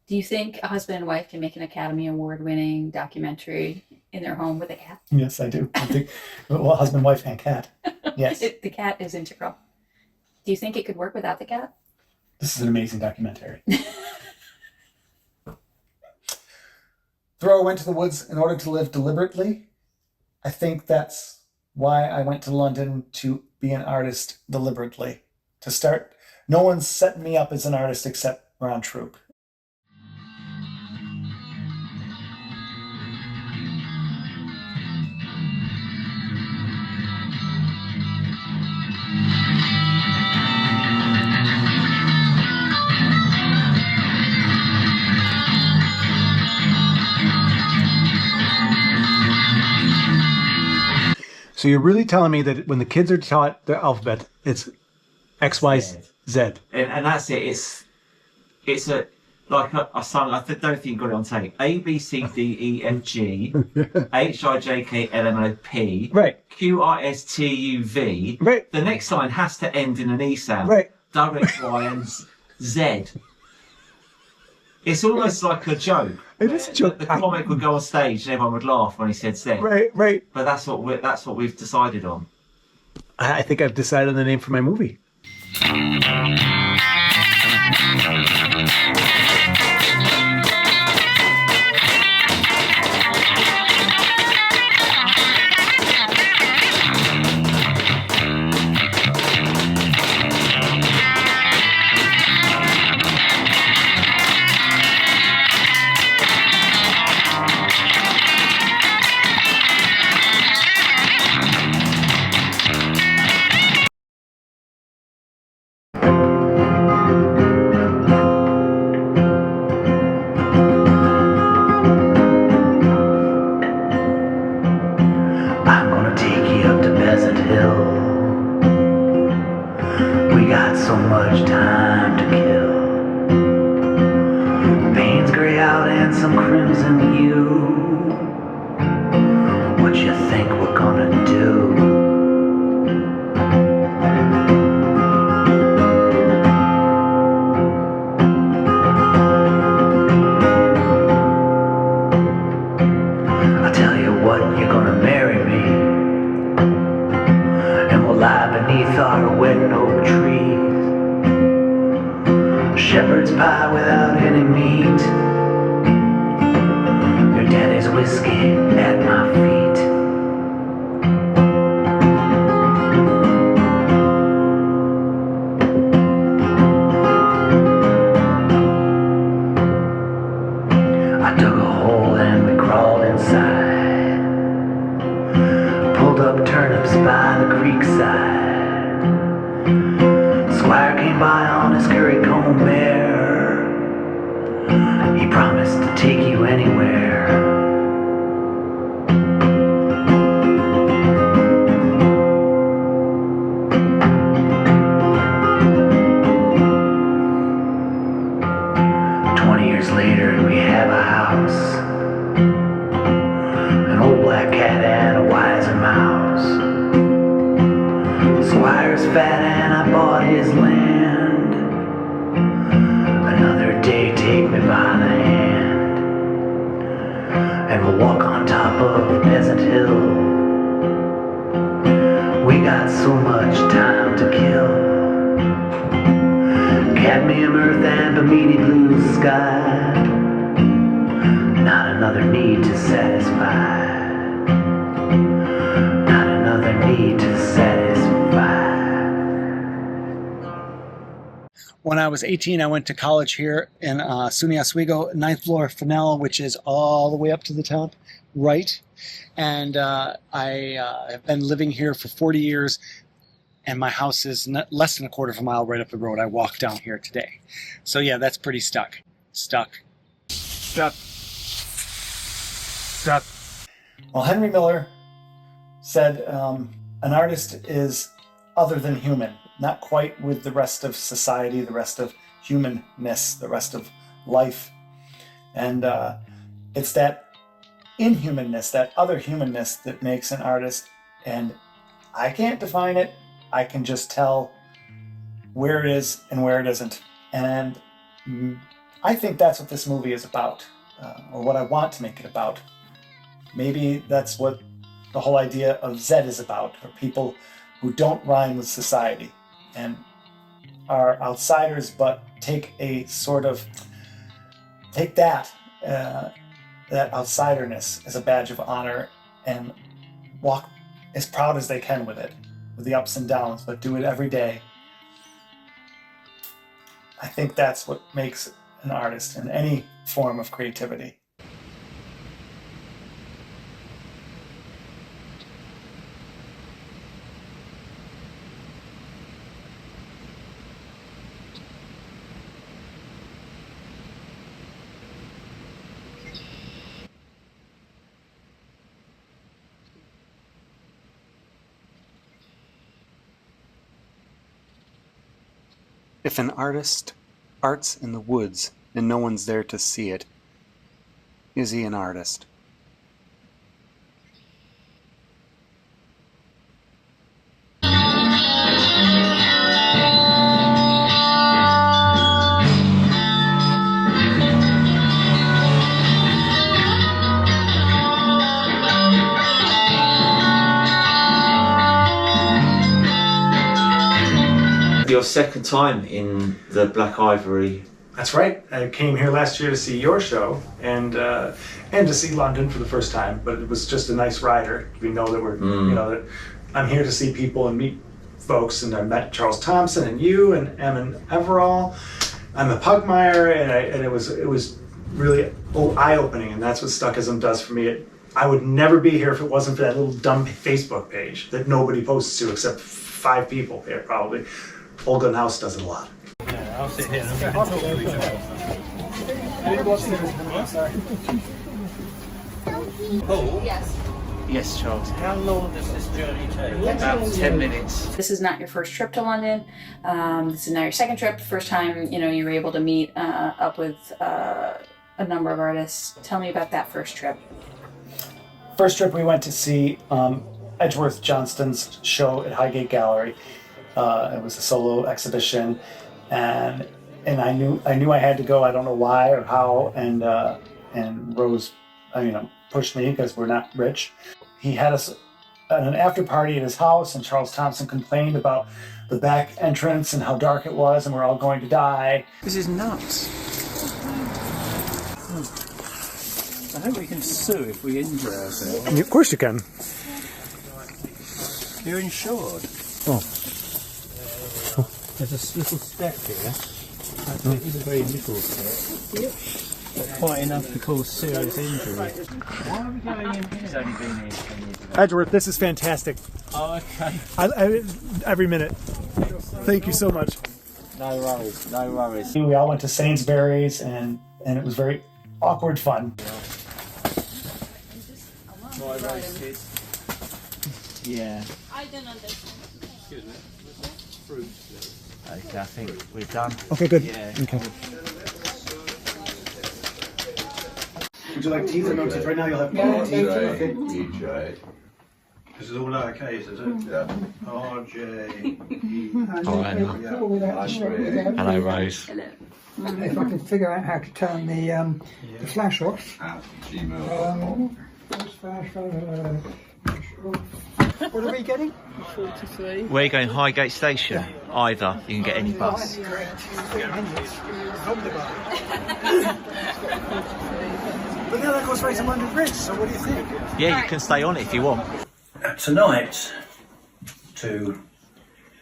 Do you think a husband and wife can make an Academy Award-winning documentary in their home with a cat? Yes, I do. I think, well, husband, wife, and cat. Yes. The cat is integral. Do you think it could work without the cat? This is an amazing documentary. Thoreau went to the woods in order to live deliberately. I think that's why I went to London, to be an artist deliberately. To start, no one's set me up as an artist except Ron Throop. So you're really telling me that when the kids are taught the alphabet, it's X, Y, Z. And that's it. It's a like I sung. I don't think you got it on tape. A B C D E F G H I J K L M N O P Right. Q R S T U V. Right. The next line has to end in an E sound. Right. W X Y and Z. It's almost like a joke. It is a joke. The comic would go on stage and everyone would laugh when he said Z. Right, right. But that's what we've decided on. I think I've decided on the name for my movie. I'm gonna take you up to Pleasant Hill. We got so much time to kill. Payne's gray out and some crimson hue. What you think we're gonna do? I tell you what, you're gonna marry me, and we'll lie beneath our wet oak trees. Shepherd's pie without any meat. Your daddy's whiskey at my feet. I dug a hole and we crawled inside. Pulled up turnips by the creek side. Squire came by on his curry comb mare. He promised to take you anywhere. Years later, and we have a house, an old black cat and a wiser mouse. Squire's fat and I bought his land. Another day, take me by the hand, and we'll walk on top of Pleasant Hill. We got so much time to kill. Cadmium earth and Bimini blue sky. Not another need to satisfy. Not another need to satisfy. When I was 18, I went to college here in SUNY Oswego, 9th floor Fennell, which is all the way up to the top, right? And I have been living here for 40 years. And my house is less than a quarter of a mile right up the road. I walked down here today. So yeah, that's pretty stuck. Stuck. Well, Henry Miller said an artist is other than human, not quite with the rest of society, the rest of humanness, the rest of life. And it's that inhumanness, that other humanness that makes an artist. And I can't define it. I can just tell where it is and where it isn't. And I think that's what this movie is about, or what I want to make it about. Maybe that's what the whole idea of Zed is about, or people who don't rhyme with society and are outsiders, but take that outsiderness as a badge of honor and walk as proud as they can with it, with the ups and downs, but do it every day. I think that's what makes an artist in any form of creativity. If an artist arts in the woods and no one's there to see it, is he an artist? Your second time in the Black Ivory. That's right. I came here last year to see your show and to see London for the first time. But it was just a nice rider. We know that that I'm here to see people and meet folks. And I met Charles Thomson and you and Emin Everall. I'm a Pugmire, and it was really eye-opening. And that's what Stuckism does for me. I would never be here if it wasn't for that little dumb Facebook page that nobody posts to except 5 people here probably. Olga House does it a lot. Yeah, I'll sit here and we can talk to each other. Paul? Yes, Charles. How long does this journey take? About 10 minutes. This is not your first trip to London. This is now your second trip. First time, you were able to meet up with a number of artists. Tell me about that first trip. First trip we went to see Edgeworth Johnstone's show at Highgate Gallery. It was a solo exhibition, and I knew I had to go. I don't know why or how, and Rose, pushed me because we're not rich. He had us at an after party at his house, and Charles Thomson complained about the back entrance and how dark it was, and we're all going to die. This is nuts. I hope we can sue if we injure ourselves. Of course you can. You're insured. Oh. There's a little step here. It is a very little step. Yep. But quite enough to cause serious injury. Why are we going in here? It's only been here 10 years ago. Edgeworth, this is fantastic. Oh, okay. Every minute. Thank you so much. No worries, no worries. We all went to Sainsbury's, and it was very awkward fun. Yeah. I don't understand. Excuse me. Okay, I think we're done. Okay, good. Yeah. Okay. Would you like teeth or no teeth? Right now you'll have teeth. EJ. This is all lowercase, is it? Yeah. R-J-E. Oh, I know. Hello, Rose. If I can figure out how to turn the flash off. At gmail.com. What are we getting? 43. We're going Highgate Station. Either you can get any bus. But now that goes right to London Bridge, so what do you think? Yeah, you can stay on it if you want. Tonight, to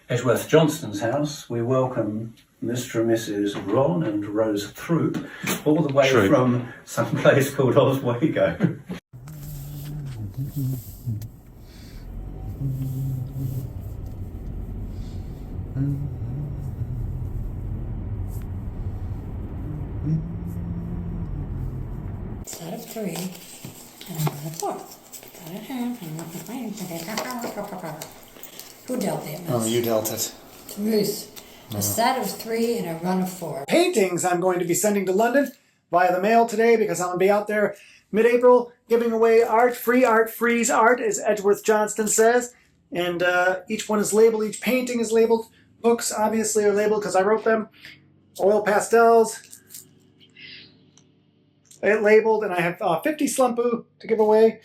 Edgeworth Johnstone's house, we welcome Mr. and Mrs. Ron and Rose Throop, all the way from some place called Oswego. Set of 3 and a 4. Who dealt it? Oh, you dealt it. It's Ruth. A set of 3 and a run of 4. Paintings I'm going to be sending to London via the mail today because I'm going to be out there mid-April giving away art, freeze art, as Edgeworth Johnstone says. And each one is labeled, each painting is labeled. Books obviously are labeled because I wrote them. Oil pastels, labeled, and I have 50 Slumpu to give away.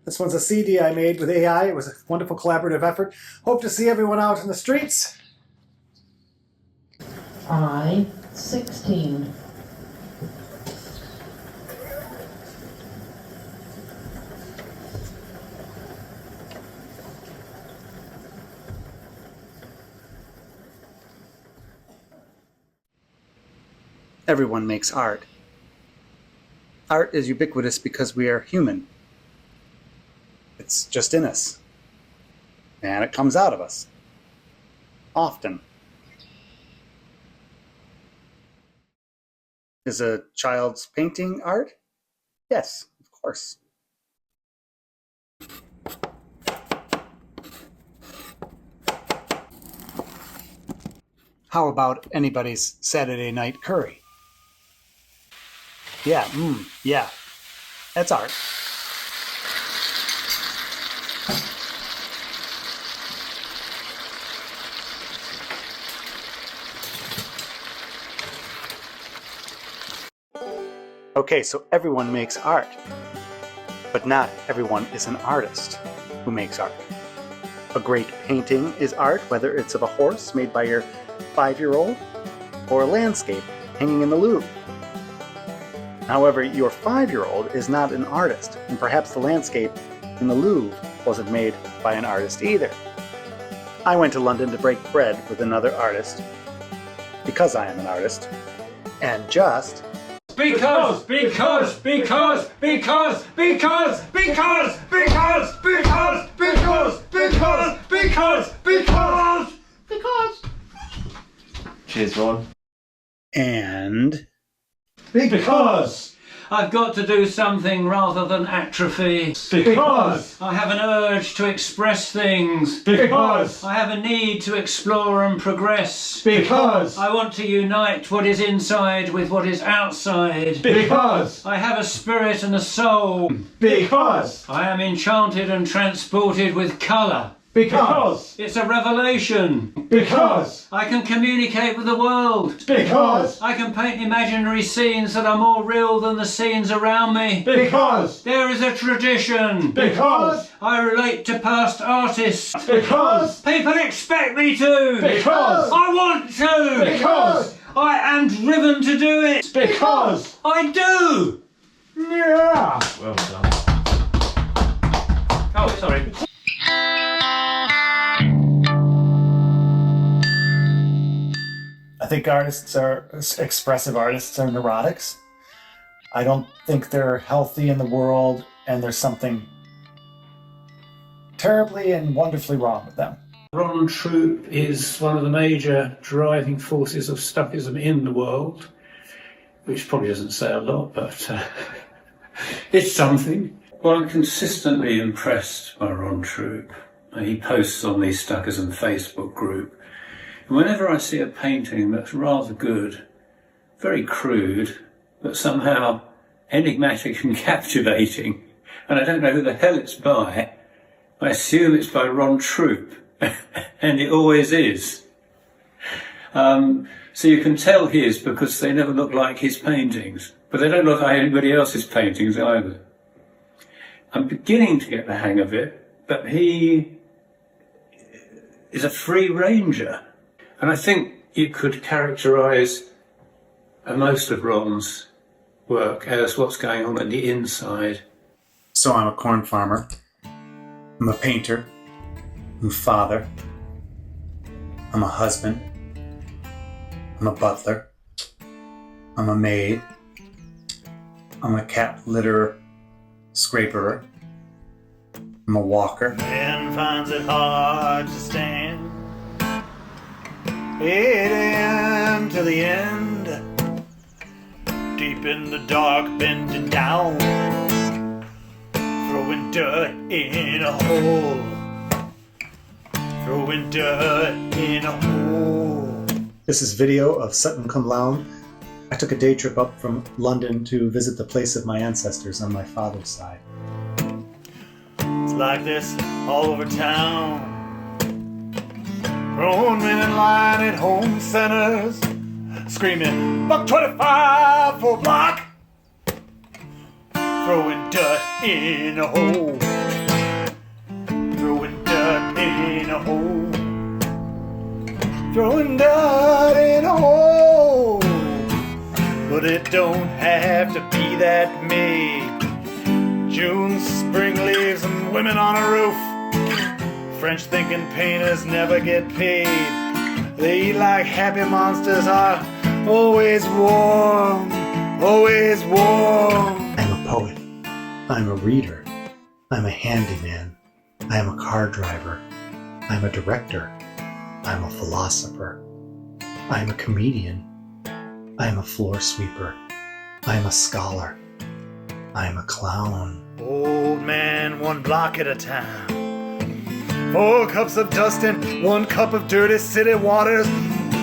This one's a CD I made with AI. It was a wonderful collaborative effort. Hope to see everyone out in the streets. I-16. Everyone makes art. Art is ubiquitous because we are human. It's just in us. And it comes out of us. Often. Is a child's painting art? Yes, of course. How about anybody's Saturday night curry? Yeah, yeah. That's art. Okay, so everyone makes art. But not everyone is an artist who makes art. A great painting is art, whether it's of a horse made by your 5-year-old or a landscape hanging in the Louvre. However, your 5-year-old is not an artist, and perhaps the landscape in the Louvre wasn't made by an artist either. I went to London to break bread with another artist, because I am an artist, and just... Because Cheers, Ron. And... Because I've got to do something rather than atrophy. Because I have an urge to express things. Because I have a need to explore and progress. Because I want to unite what is inside with what is outside. Because I have a spirit and a soul. Because I am enchanted and transported with colour. Because It's a revelation. Because I can communicate with the world. Because I can paint imaginary scenes that are more real than the scenes around me. Because There is a tradition. Because I relate to past artists. Because People expect me to. Because I want to. Because I am driven to do it. Because I do. yeah. Well done. Oh, sorry. I think expressive artists are neurotics. I don't think they're healthy in the world, and there's something terribly and wonderfully wrong with them. Ron Throop is one of the major driving forces of Stuckism in the world, which probably doesn't say a lot, but it's something. Well, I'm consistently impressed by Ron Throop. He posts on the Stuckism Facebook group. And whenever I see a painting that's rather good, very crude, but somehow enigmatic and captivating, and I don't know who the hell it's by, I assume it's by Ron Throop, and it always is. So you can tell his because they never look like his paintings, but they don't look like anybody else's paintings either. I'm beginning to get the hang of it, but he is a free ranger. And I think you could characterise most of Ron's work as what's going on the inside. So I'm a corn farmer. I'm a painter. I'm a father. I'm a husband. I'm a butler. I'm a maid. I'm a cat litter scraperer. I'm a walker. Man finds it hard to stand. 8 a.m. to the end. Deep in the dark, bending down. Throwing dirt in a hole. Throwing dirt in a hole. This is video of Sutton Cum Lown. I took a day trip up from London to visit the place of my ancestors on my father's side. It's like this all over town. Grown men in line at home centers, screaming, $1.25 for a block. Throwing dirt in a hole. Throwing dirt in a hole. Throwing dirt in a hole. But it don't have to be that me. June, spring leaves, and women on a roof. French thinking painters never get paid. They eat like happy monsters, are always warm, always warm. I'm a poet. I'm a reader. I'm a handyman. I am a car driver. I'm a director. I'm a philosopher. I'm a comedian. I'm a floor sweeper. I'm a scholar. I'm a clown. Old man, one block at a time. 4 cups of dust and 1 cup of dirty city waters.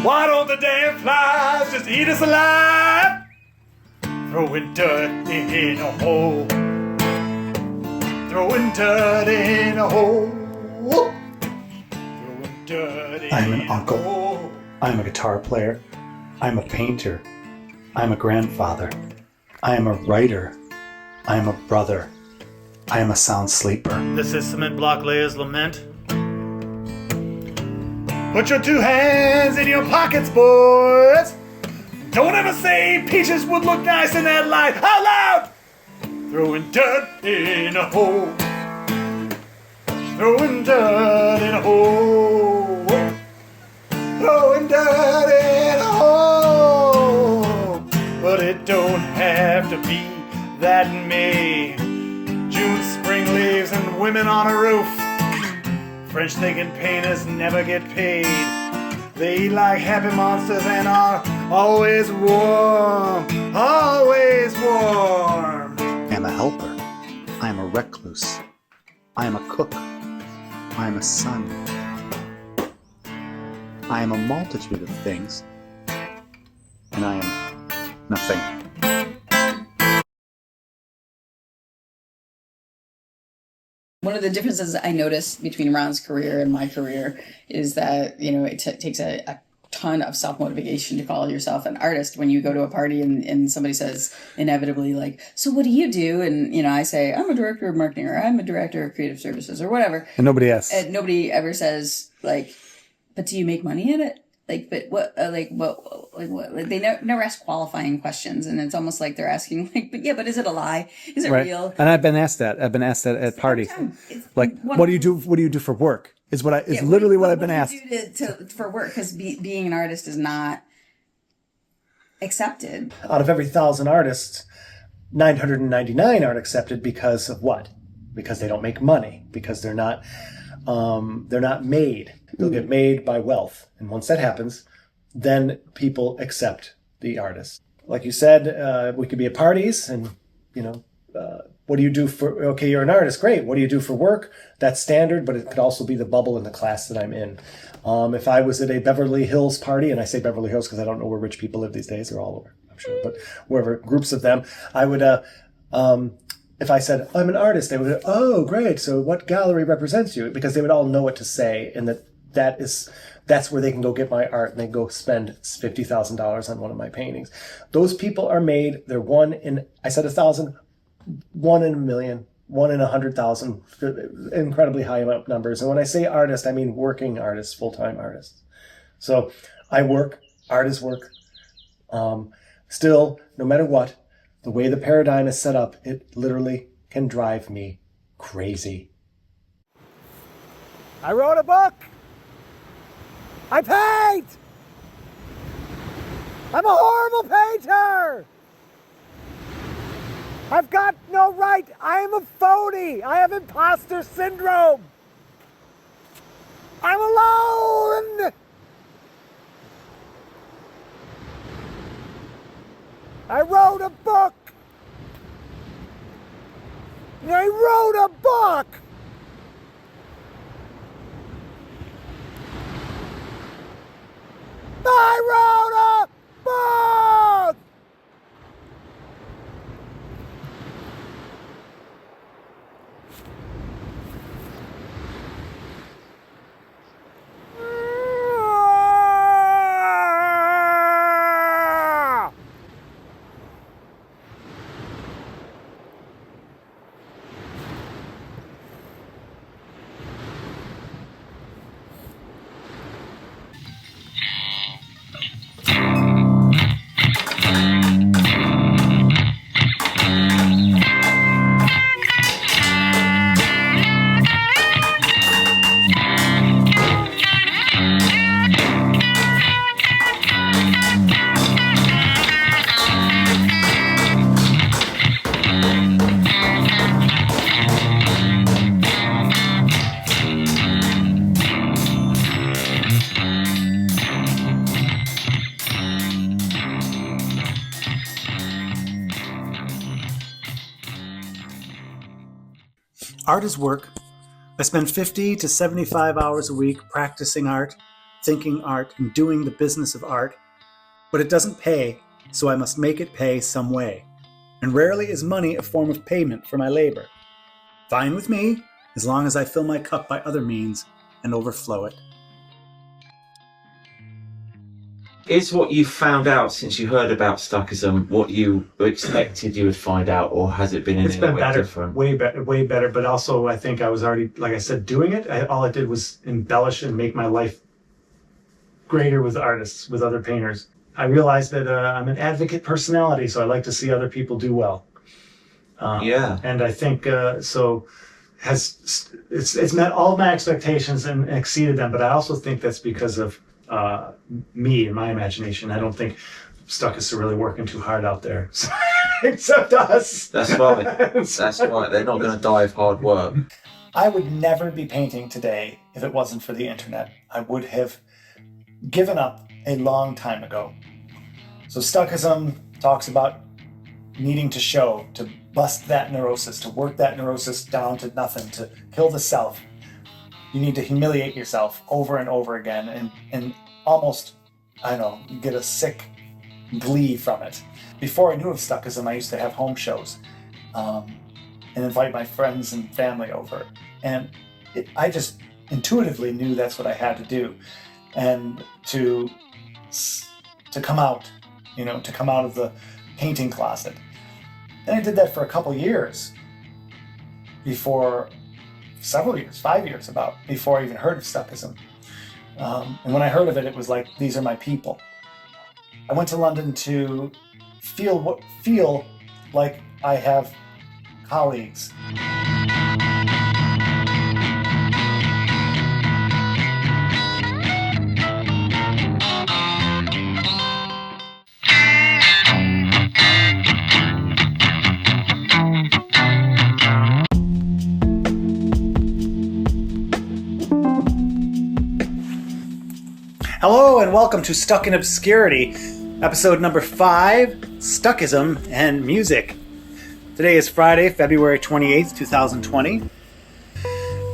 Why don't the damn flies just eat us alive? Throwing dirt in a hole. Throwing dirt in a hole. Throwing dirt in I'm an a uncle. hole. I'm a guitar player. I'm a painter. I'm a grandfather. I am a writer. I am a brother. I am a sound sleeper. This is Cement Block Layer's lament. Put your 2 hands in your pockets, boys. Don't ever say peaches would look nice in that light. Out loud! Throwing dirt in a hole. Throwing dirt in a hole. Throwing dirt in a hole. But it don't have to be that me. June, spring leaves, and women on a roof. French thinking painters never get paid. They eat like happy monsters and are always warm, always warm. I am a helper. I am a recluse. I am a cook. I am a son. I am a multitude of things. And I am nothing. One of the differences I noticed between Ron's career and my career is that, you know, it takes a ton of self-motivation to call yourself an artist. When you go to a party and somebody says inevitably, like, so what do you do? And, you know, I say, I'm a director of marketing, or I'm a director of creative services, or whatever. And nobody asks. And nobody ever says, like, but do you make money at it? Like, but what, what, they never ask qualifying questions. And it's almost like they're asking, like, but yeah, but is it a lie? Is it real? And I've been asked that. I've been asked that at parties. Like, what do you do? What do you do for work? Is literally what I've been asked. What do you do for work? Because being an artist is not accepted. Out of every 1,000 artists, 999 aren't accepted because of what? Because they don't make money. Because they're not made. They'll get made by wealth. And once that happens, then people accept the artist. Like you said, we could be at parties and, you know, what do you do for, okay, you're an artist, great. What do you do for work? That's standard, but it could also be the bubble in the class that I'm in. If I was at a Beverly Hills party, and I say Beverly Hills because I don't know where rich people live these days, they're all over, I'm sure, but wherever, groups of them, I would, if I said, I'm an artist, they would, oh, great, so what gallery represents you? Because they would all know what to say, and that's where they can go get my art, and they go spend $50,000 on one of my paintings. Those people are made, they're one in, I said 1,000, 1 in a million, 1 in 100,000, incredibly high numbers. And when I say artist, I mean working artists, full-time artists. So I work, art is work. Still, no matter what, the way the paradigm is set up, it literally can drive me crazy. I wrote a book. I paint. I'm a horrible painter. I've got no right. I am a phony. I have imposter syndrome. I'm alone. I wrote a book. I wrote a book. I wrote a book. Art is work. I spend 50 to 75 hours a week practicing art, thinking art, and doing the business of art. But it doesn't pay, so I must make it pay some way. And rarely is money a form of payment for my labor. Fine with me, as long as I fill my cup by other means and overflow it. Is what you found out since you heard about Stuckism what you expected you would find out, or has it been in It's any been way better, different? way better. But also, I think I was already, like I said, doing it. All I did was embellish and make my life greater with artists, with other painters. I realized that I'm an advocate personality, so I like to see other people do well. And I think it's met all of my expectations and exceeded them. But I also think that's because of me and my imagination. I don't think Stuckists are really working too hard out there, except us. That's right. That's right. They're not going to die of hard work. I would never be painting today if it wasn't for the internet. I would have given up a long time ago. So Stuckism talks about needing to show, to bust that neurosis, to work that neurosis down to nothing, to kill the self. You need to humiliate yourself over and over again and almost, I don't know, get a sick glee from it. Before I knew of Stuckism, I used to have home shows and invite my friends and family over. And I just intuitively knew that's what I had to do. And to come out, to come out of the painting closet. And I did that for a couple years several years, 5 years before I even heard of Stuckism. And when I heard of it, it was like, these are my people. I went to London to feel like I have colleagues. Hello and welcome to Stuck in Obscurity, episode number 5, Stuckism and Music. Today is Friday, February 28th, 2020.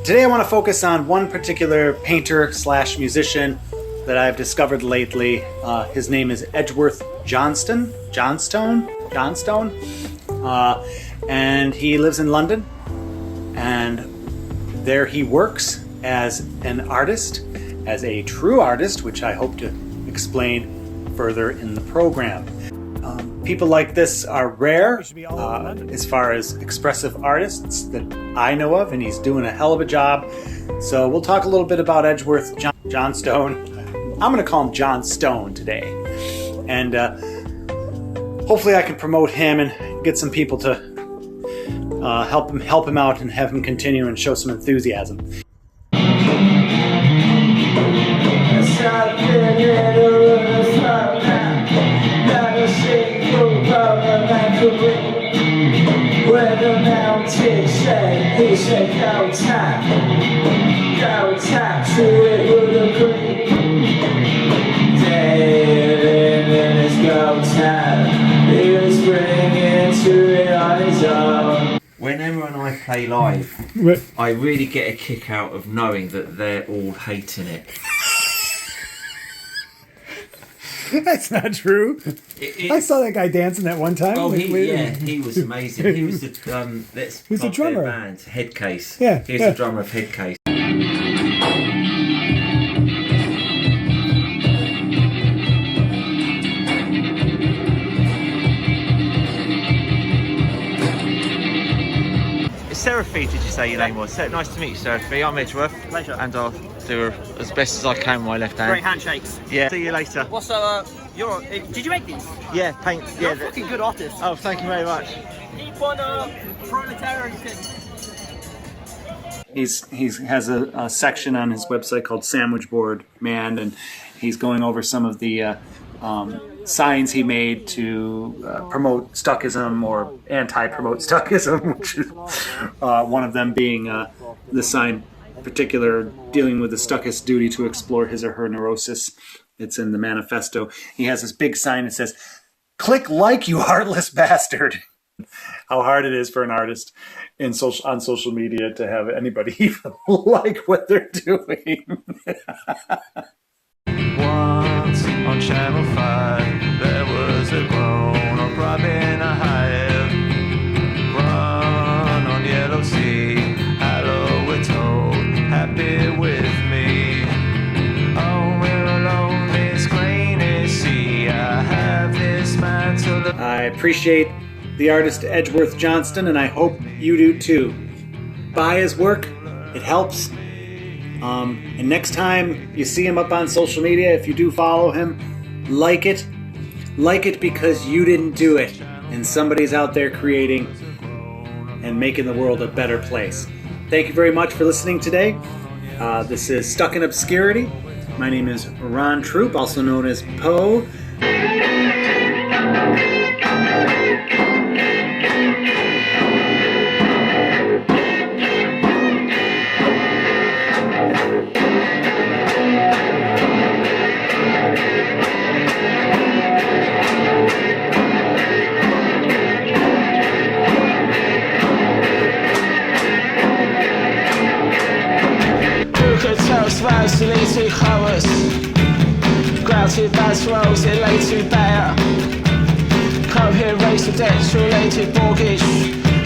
Today I want to focus on one particular painter/musician that I've discovered lately. His name is Edgeworth Johnstone, and he lives in London, and there he works as an artist, as a true artist, which I hope to explain further in the program. People like this are rare as far as expressive artists that I know of, and he's doing a hell of a job. So we'll talk a little bit about Edgeworth Johnstone. I'm going to call him John Stone today. And hopefully I can promote him and get some people to help him out and have him continue and show some enthusiasm. Where the mountains say, he said, go tap to it with a green. David in his go tap, he was bringing to it on his own. When Emma and I play live, I really get a kick out of knowing that they're all hating it. That's not true. I saw that guy dancing that one time. Oh, he was amazing. He was the he was the drummer. Band, Headcase. Yeah, he was the drummer of Headcase. Seraphy, did you say your name was? Nice to meet you, Seraphy. I'm Edgeworth. Pleasure. And I'll do as best as I can with my left hand. Great handshakes. Yeah. See you later. What's did you make these? Yeah, paint. You're yeah. a fucking good artist. Oh, thank you very much. Keep on proletarian. He has a section on his website called Sandwich Board Man, and he's going over some of the signs he made to promote Stuckism or anti-promote Stuckism, which is one of them being the sign particular dealing with the Stuckist duty to explore his or her neurosis. It's in the manifesto. He has this big sign that says, "Click like, you heartless bastard." how hard it is for an artist on social media to have anybody even like what they're doing. Once on Channel 5, there was a grown-up robbing a hive. Run on Yellow Sea, hello, we're told, happy with me. Oh, we're alone, this grainy sea. I have this mantle of... I appreciate the artist Edgeworth Johnstone, and I hope you do too. Buy his work, it helps. And next time you see him up on social media, if you do follow him, like it. Like it because you didn't do it, and somebody's out there creating and making the world a better place. Thank you very much for listening today. This is Stuck in Obscurity. My name is Ron Throop, also known as Poe. Isolated horrors, grouted bass rolls, it lay too bare. Come here, raise the debts, related mortgage.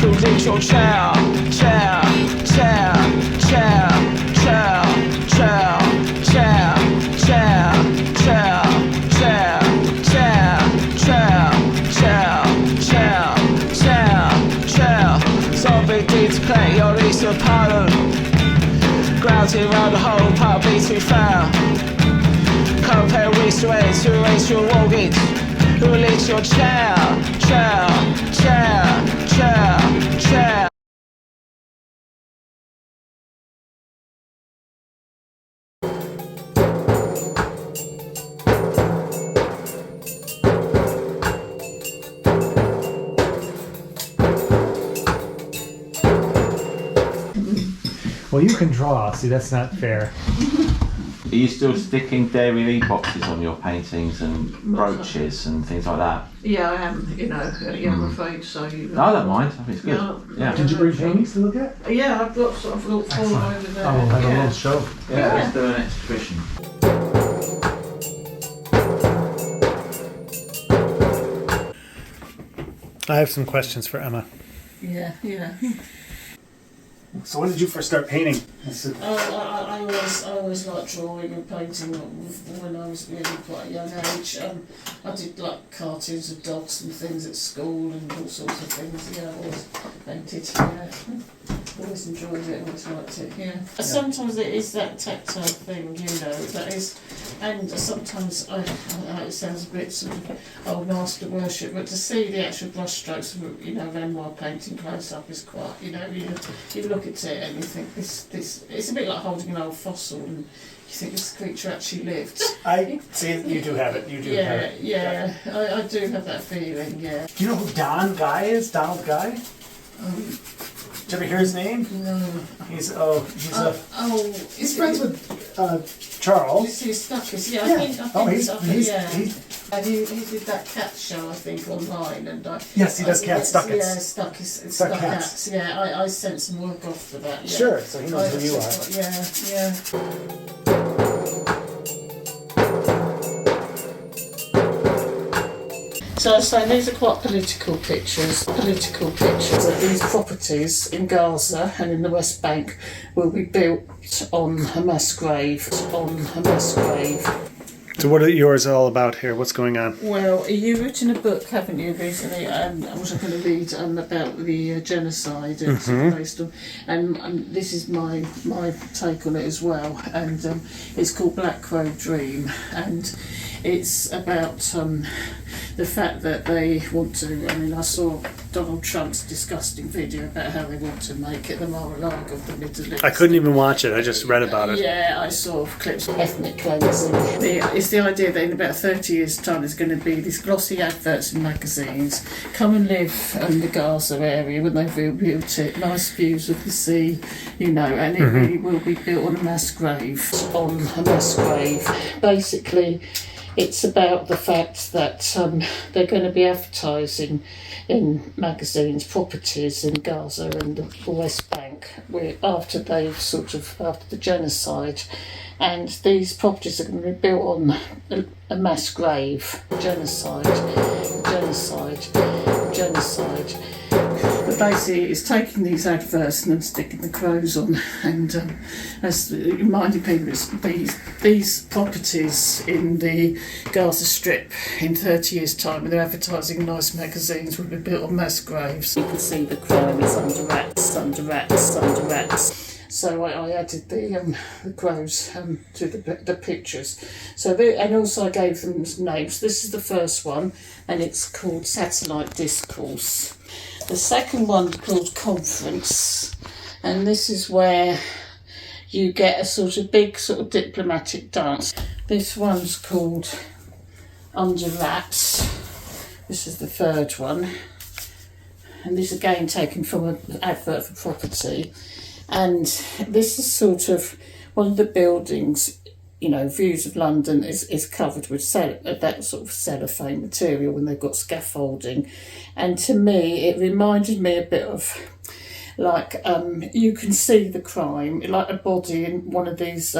Who did your chair, chair, chair, chair, chair, chair, chair, chair, chair, chair, chair, chair, chair, chair, chair. Zombie did play your lease of pardon. Grouting round the whole part be too far. Compare waste to ends, who raise your mortgage. Who leads your chair, chair, chair, chair, chair. Well, you can draw. See, that's not fair. Are you still sticking dairy leaf boxes on your paintings and brooches and things like that? Yeah, I am, I'm afraid so. No, I don't mind. I think it's good. Yeah. Did you bring paintings to look at? Yeah, I've got four over there. Oh, we'll have a little show. Yeah, let's do an exhibition. I have some questions for Emma. Yeah. So when did you first start painting? I always liked drawing and painting when I was really quite a young age. I did like cartoons of dogs and things at school and all sorts of things. Yeah, I always painted. Yeah, always enjoyed it. Always liked it. Yeah. Sometimes it is that tactile thing, that is, and sometimes it sounds a bit sort of master worship, but to see the actual brushstrokes, of while painting close up is quite, you look at it and you think this it's a bit like holding an old fossil and you think this creature actually lived. I see. You do have it. You do have it. Yeah. I do have that feeling. Yeah. Do you know who Don Guy is? Donald Guy? Did you ever hear his name? No. He's friends with Charles. Is he a Stuckist? Yeah, Yeah. I think He's and he did that cat show, I think, online, and yes, he does cats, Stuckist. Yeah, Stuck cats. Yeah, I sent some work off for that. Yeah. Sure, so he knows who you are. Yeah. So I say these are quite political pictures. These properties in Gaza and in the West Bank will be built on Hamas grave. So what are yours all about here? What's going on? Well, you've written a book, haven't you, recently? I was going to read about the genocide it's based on, and this is my take on it as well. And it's called Black Crow Dream, and it's about the fact that they want to. I mean, I saw Donald Trump's disgusting video about how they want to make it the Mar-a-Lago of the Middle East. I couldn't even watch it. I just read about it. Yeah, I saw clips of ethnic cleansing. It's the idea that in about 30 years' time there's going to be these glossy adverts in magazines. Come and live in the Gaza area when they've rebuilt it. Nice views of the sea, and it really will be built on a mass grave. Basically, it's about the fact that they're going to be advertising in magazines properties in Gaza and the West Bank after the genocide, and these properties are going to be built on a mass grave. Genocide. But basically it's taking these adverts and then sticking the crows on, and as reminding people it's these properties in the Gaza Strip in 30 years' time, when they're advertising in nice magazines, will be built on mass graves. You can see the crime is under wraps. So I added the crows to the pictures. And also I gave them names. This is the first one, and it's called Satellite Discourse. The second one's called Conference, and this is where you get a sort of big diplomatic dance. This one's called Under Wraps. This is the third one, and this again taken from an advert for property. And this is sort of one of the buildings, views of London is covered with that sort of cellophane material, when they've got scaffolding. And to me, it reminded me a bit of you can see the crime, like a body in one of these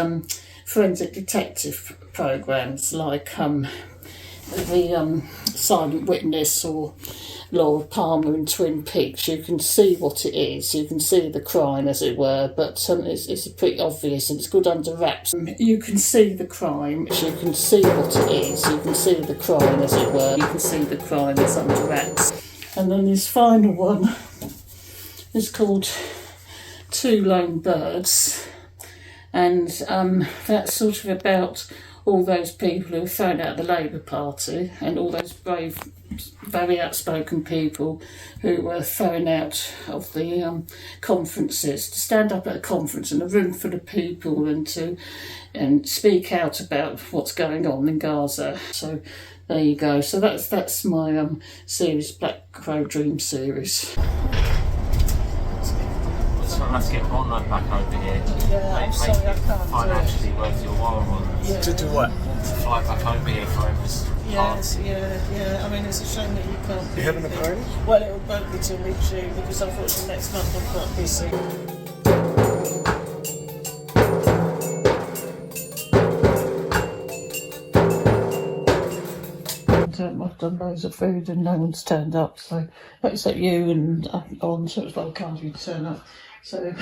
forensic detective programs, like the Silent Witness or Laura Palmer in Twin Peaks. You can see what it is, you can see the crime, as it were, but it's pretty obvious, and it's good under wraps. You can see the crime, you can see what it is, you can see the crime, as it were, you can see the crime, it's under wraps. And then this final one is called Two Lone Birds, and that's sort of about all those people who found out the Labour Party, and all those brave, very outspoken people who were thrown out of the conferences, to stand up at a conference in a room full of people and speak out about what's going on in Gaza. So there you go. So that's my series, Black Crow Dream series. Let's get Ron back over here. Yeah, I'm sorry, I can't financially worth your while, Yeah. To do what? To fly back over here for his party. Yeah. I mean, it's a shame that you can't. You having a party? Well, it won't be till mid-June, because unfortunately next month I'm quite busy. I've done loads of food and no one's turned up, so except you and on, so it's very kind of you to turn up. So.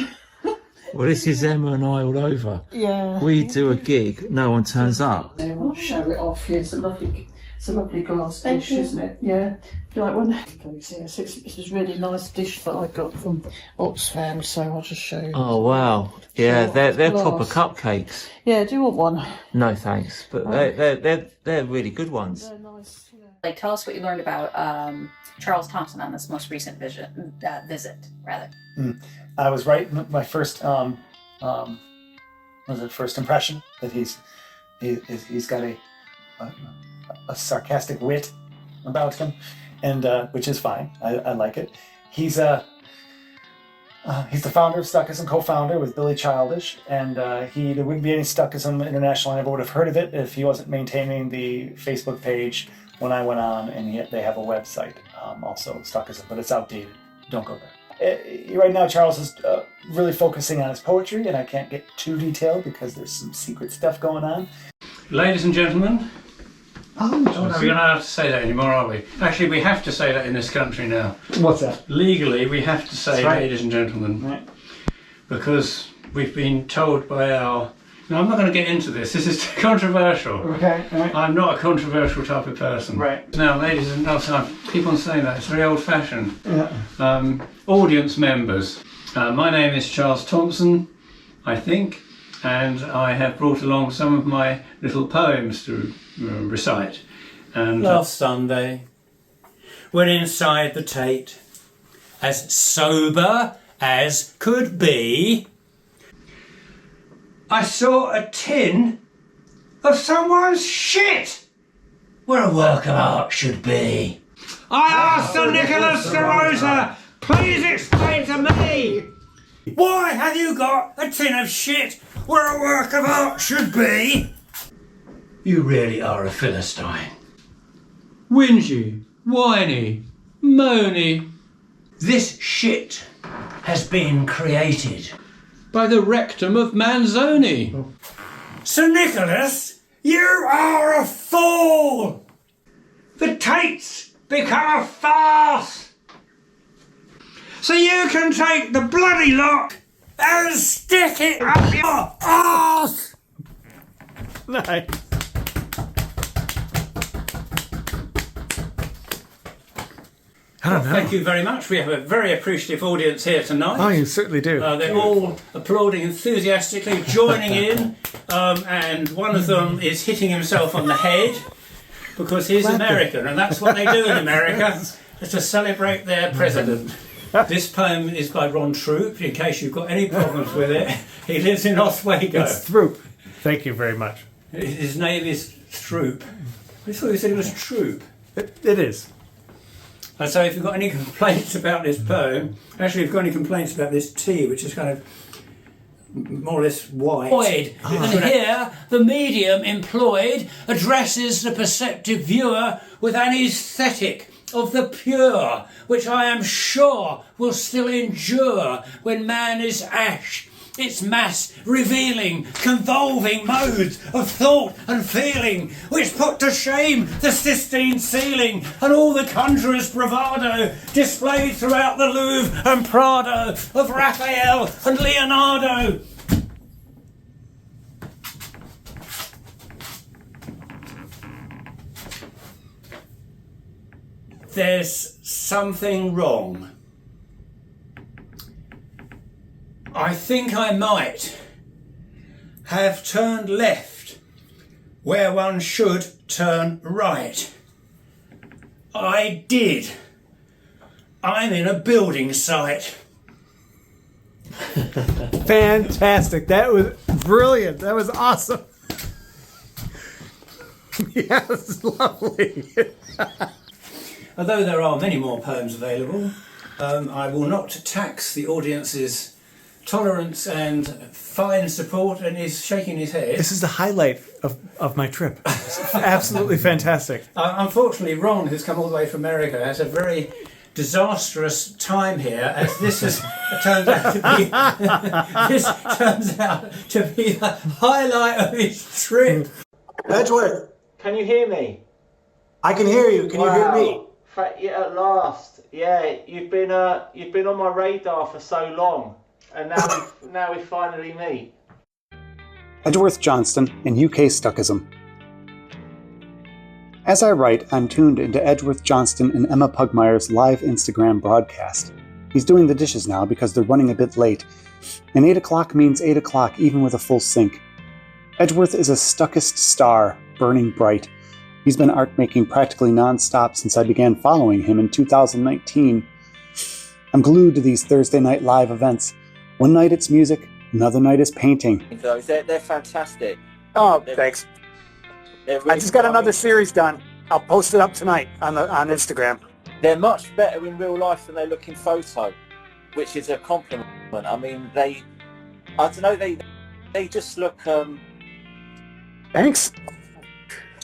Well, this is Emma and I all over. Yeah. We do a gig, no one turns up. They want to show it off. Yeah, it's a lovely glass dish, isn't it? Yeah. Do you like one? Yes, it's a really nice dish that I got from Oxfam, so I'll just show you. Oh wow! Yeah, Sure, they're glass. proper cupcakes. Yeah, do you want one? No thanks, but they're really good ones. They're nice. Yeah. Like, tell us what you learned about Charles Thomson on this most recent visit. I was right in my first first impression that he's got a sarcastic wit about him, and which is fine. I like it. He's the founder of Stuckism, co-founder with Billy Childish, and there wouldn't be any Stuckism International. I never would have heard of it if he wasn't maintaining the Facebook page when I went on, and yet they have a website, also Stuckism, but it's outdated. Don't go there. Right now, Charles is really focusing on his poetry, and I can't get too detailed because there's some secret stuff going on. Ladies and gentlemen, we're going to have to say that anymore, are we? Actually, we have to say that in this country now. What's that? Legally, we have to say right. ladies and gentlemen, Right. because we've been told by our... Now, I'm not going to get into this. This is controversial. Okay. Right. I'm not a controversial type of person. Right. Now, ladies and gentlemen, I keep on saying that. It's very old-fashioned. Yeah. Audience members. My name is Charles Thomson, I think, and I have brought along some of my little poems to recite. And last Sunday, we're inside the Tate, as sober as could be. I saw a tin of someone's shit Where a work of art should be. I asked Sir Nicholas de Rosa, please explain to me. Why have you got a tin of shit where a work of art should be? You really are a Philistine. Whingy, whiny, moany. This shit has been created by the rectum of Manzoni. Sir Nicholas, you are a fool! The Tate's become a farce! So you can take the bloody lot and stick it up your arse! Nice. Well, thank you very much. We have a very appreciative audience here tonight. Oh, you certainly do. They're all applauding enthusiastically, joining in, and one of them is hitting himself on the head because he's American, and that's what they do in America, is to celebrate their president. This poem is by Ron Throop, in case you've got any problems with it. He lives in Oswego. It's Throop. Thank you very much. His name is Throop. I thought you said it was Troop. It is. And so if you've got any complaints about this poem, actually if you've got any complaints about this tea, which is kind of more or less white. And here, the medium employed addresses the perceptive viewer with an aesthetic of the pure, which I am sure will still endure when man is ash. Its mass revealing, convolving modes of thought and feeling, which put to shame the Sistine ceiling and all the conjurer's bravado displayed throughout the Louvre and Prado of Raphael and Leonardo. There's something wrong. I think I might have turned left where one should turn right. I did. I'm in a building site. Fantastic. That was brilliant. That was awesome. Yes, lovely. Although there are many more poems available, I will not tax the audience's tolerance and fine support, and he's shaking his head. This is the highlight of my trip. It's absolutely fantastic. Unfortunately, Ron, who's come all the way from America, has a very disastrous time here, as this has turned out to be this turns out to be the highlight of his trip. Edgeworth, Can you hear me? I can hear you. Can you hear me? Yeah, at last. Yeah, you've been on my radar for so long, and now we finally meet. Edgeworth Johnstone and UK Stuckism. As I write, I'm tuned into Edgeworth Johnstone and Emma Pugmire's live Instagram broadcast. He's doing the dishes now because they're running a bit late, and 8 o'clock means 8 o'clock even with a full sink. Edgeworth is a Stuckist star, burning bright. He's been art making practically non-stop since I began following him in 2019. I'm glued to these Thursday night live events. One night it's music, another night is painting. They're fantastic. Oh, thanks. I just got another series done. I'll post it up tonight on Instagram. They're much better in real life than they look in photo, which is a compliment. I mean, I don't know, they just look. Thanks.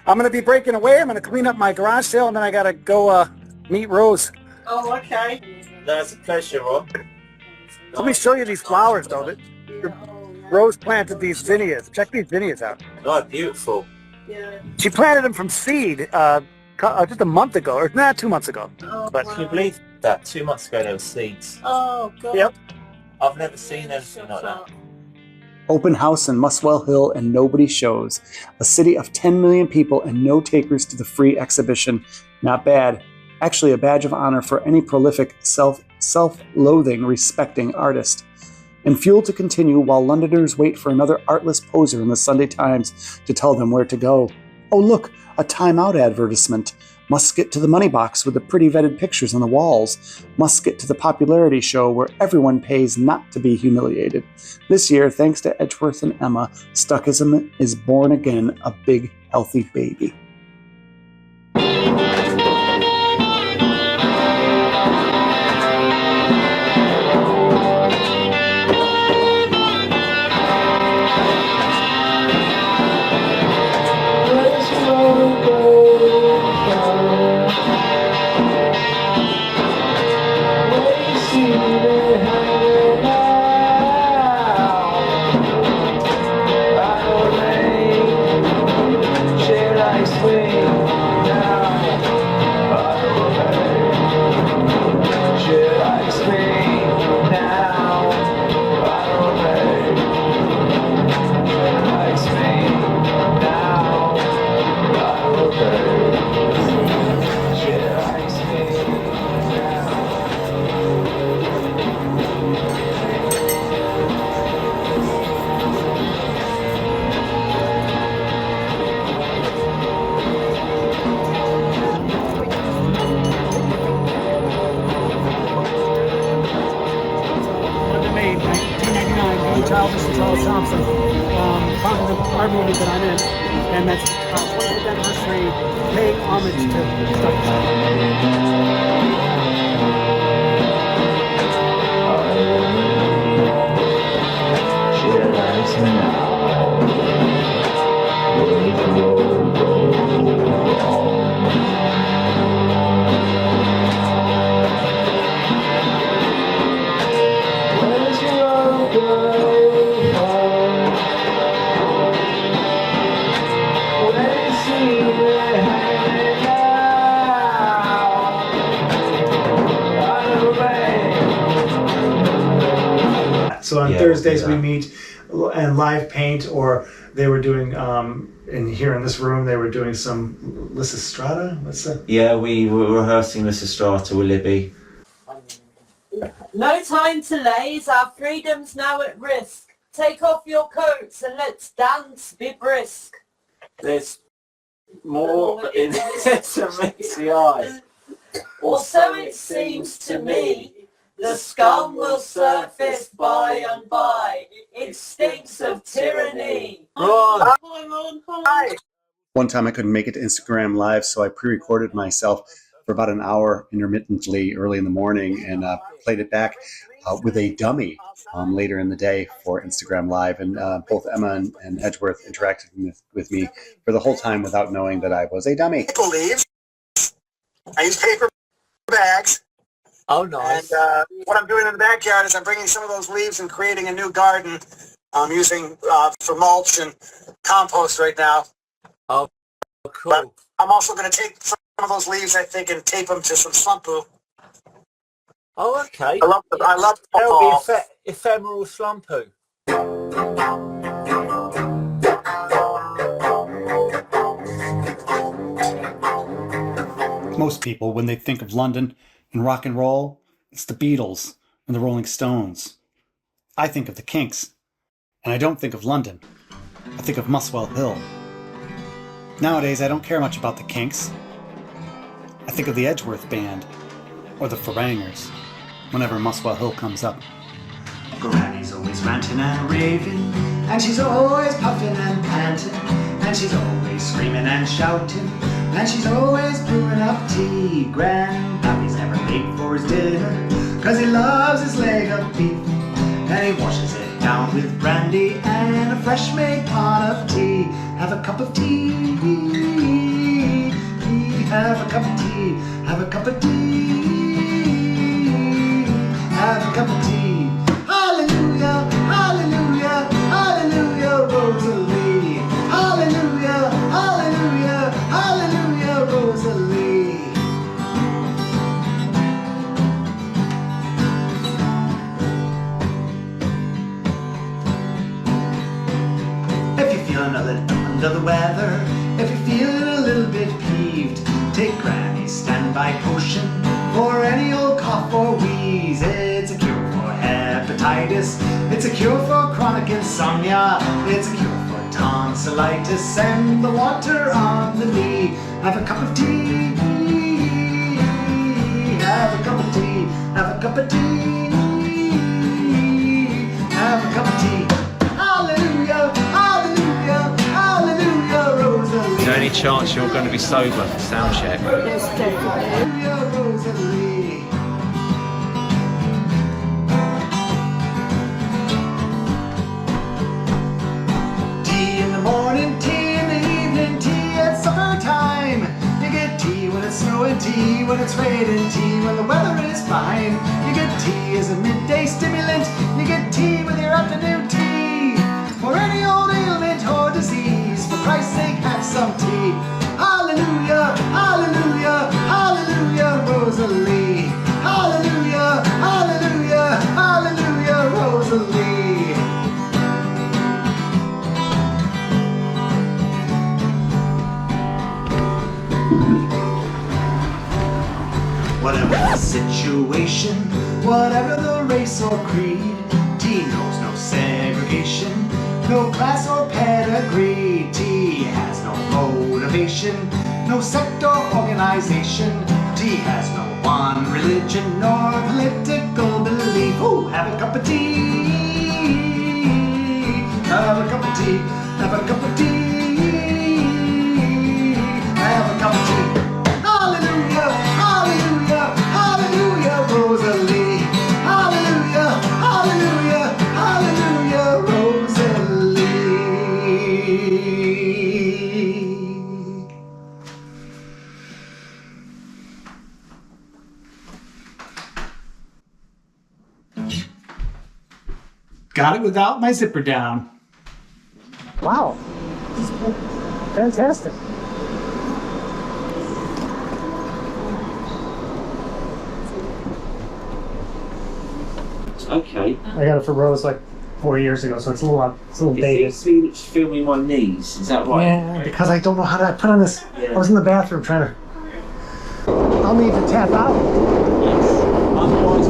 I'm going to be breaking away. I'm going to clean up my garage sale, and then I got to go meet Rose. Oh, okay. That's a pleasure, Rob. Let me show you these flowers, though. Rose planted these zinnias. Check these zinnias out. Oh, beautiful. Yeah. She planted them from seed just a month ago, or 2 months ago. Oh, but Can you believe that? 2 months ago, there were seeds. Oh, God. Yep. I've never seen anything like that. Open house in Muswell Hill and nobody shows. A city of 10 million people and no takers to the free exhibition. Not bad. Actually a badge of honor for any prolific, self-loathing, respecting artist. And fuel to continue while Londoners wait for another artless poser in the Sunday Times to tell them where to go. Oh look, a Time Out advertisement. Must get to the money box with the pretty vetted pictures on the walls. Must get to the popularity show where everyone pays not to be humiliated. This year, thanks to Edgeworth and Emma, Stuckism is born again a big, healthy baby. Thomson, part of the art movie that I'm in, and that's 25th anniversary, paying homage to So on Thursdays we meet and live paint, or they were doing in here in this room they were doing some Lysistrata. What's that? Yeah, we were rehearsing Lysistrata with Libby. No time to laze, our freedom's now at risk. Take off your coats and let's dance, be brisk. There's more in it to meet the eye. Or so it seems to me. The scum will surface by and by. It stinks of tyranny. One time I couldn't make it to Instagram Live, so I pre-recorded myself for about an hour intermittently early in the morning and played it back with a dummy later in the day for Instagram Live. And both Emma and Edgeworth interacted with me for the whole time without knowing that I was a dummy. Maple leaves. I use paper bags. Oh, nice. And what I'm doing in the backyard is I'm bringing some of those leaves and creating a new garden. I'm using for mulch and compost right now. Oh, cool. But I'm also going to take some of those leaves, I think, and tape them to some slumpu. Oh, okay. I love That'll fall. be ephemeral slumpu. Most people, when they think of London and rock and roll, it's the Beatles and the Rolling Stones. I think of the Kinks, and I don't think of London. I think of Muswell Hill. Nowadays, I don't care much about the Kinks. I think of the Edgeworth Band, or the Farangers, whenever Muswell Hill comes up. Granny's always ranting and raving, and she's always puffing and panting, and she's always screaming and shouting, and she's always brewing up tea. Grandpappy's never late for his dinner, 'cause he loves his leg of beef, and he washes it down with brandy and a fresh made pot of tea. Have a cup of tea, have a cup of tea, have a cup of tea, have a cup of tea. Hallelujah, hallelujah, hallelujah, Rosalie. Hallelujah, hallelujah, hallelujah, Rosalie. If you're feeling a little under the weather, if you're feeling a little bit peeved, take Granny's standby potion for any old cough or wheeze. It's a cure for hepatitis, it's a cure for chronic insomnia, it's a cure for tonsillitis and the water on the knee. Have a cup of tea, have a cup of tea, have a cup of tea, have a cup of tea. Hallelujah, hallelujah, hallelujah, Rosalie. Is there any chance you're going to be sober for sound check? Yes, definitely. Rosalie. Tea in the morning, tea in the evening, tea at supper time. You get tea when it's snowing, tea when it's raining, tea when the weather is fine. You get tea as a midday stimulant, you get tea with your afternoon tea. For any old ailment or disease, for Christ's sake have some tea. Hallelujah, hallelujah, hallelujah, Rosalie. Hallelujah, hallelujah, hallelujah, Rosalie. Whatever the situation, whatever the race or creed, tea knows no segregation, no class or pedigree. Tea has no motivation, no sect or organization. Tea has no one religion nor political belief. Ooh, have a cup of tea, Have a cup of tea. Have a cup of tea. Have a cup of tea. Hallelujah, hallelujah, hallelujah, Rosalie. Hallelujah, hallelujah, hallelujah, Rosalie. Got it without my zipper down. Wow. Fantastic. Okay. I got it for Rose like 4 years ago, so it's a little dated. It seems to be filming my knees. Is that right? Yeah, because I don't know how to put on this. I was in the bathroom trying to. I'll need to tap out. Otherwise,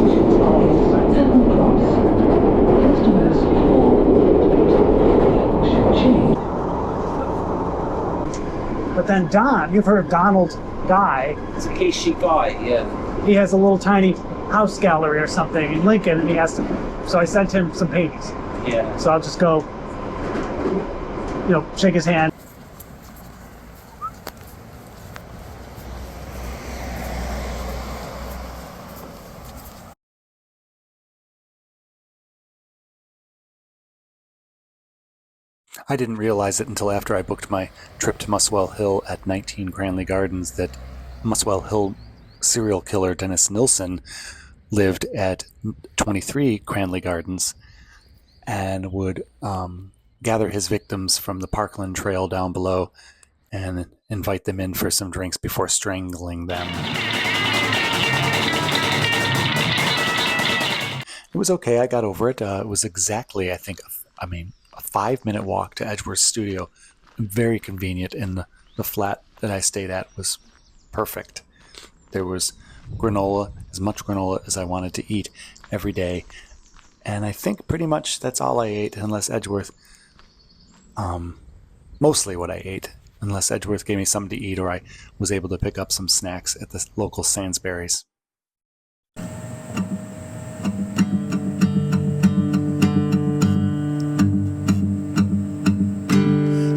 But then Don, you've heard of Donald Guy. Takeshi Guy, yeah. He has a little tiny house gallery or something in Lincoln, and he has to. So I sent him some paintings. Yeah. So I'll just go, shake his hand. I didn't realize it until after I booked my trip to Muswell Hill at 19 Cranley Gardens that Muswell Hill serial killer Dennis Nilsson lived at 23 Cranley Gardens and would gather his victims from the Parkland Trail down below and invite them in for some drinks before strangling them. It was okay. I got over it. It was exactly, a 5-minute walk to Edgeworth studio. Very convenient, and the flat that I stayed at was perfect. There was granola, as much granola as I wanted to eat every day. And I think pretty much that's all I ate, unless Edgeworth, mostly what I ate, unless Edgeworth gave me something to eat or I was able to pick up some snacks at the local Sainsbury's.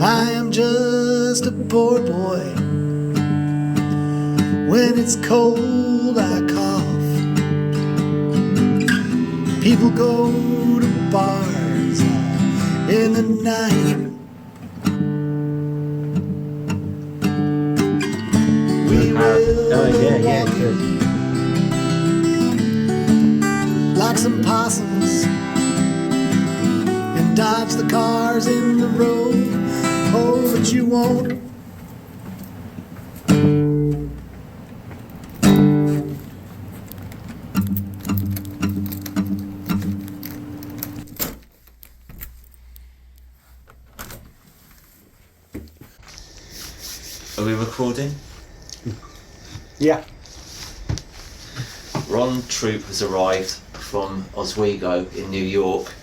I am just a poor boy. When it's cold, I cough. People go to bars in the night. We will like some possums and dodge the cars in the road. Oh, but you won't. Are we recording? Yeah. Ron Throop has arrived from Oswego in New York.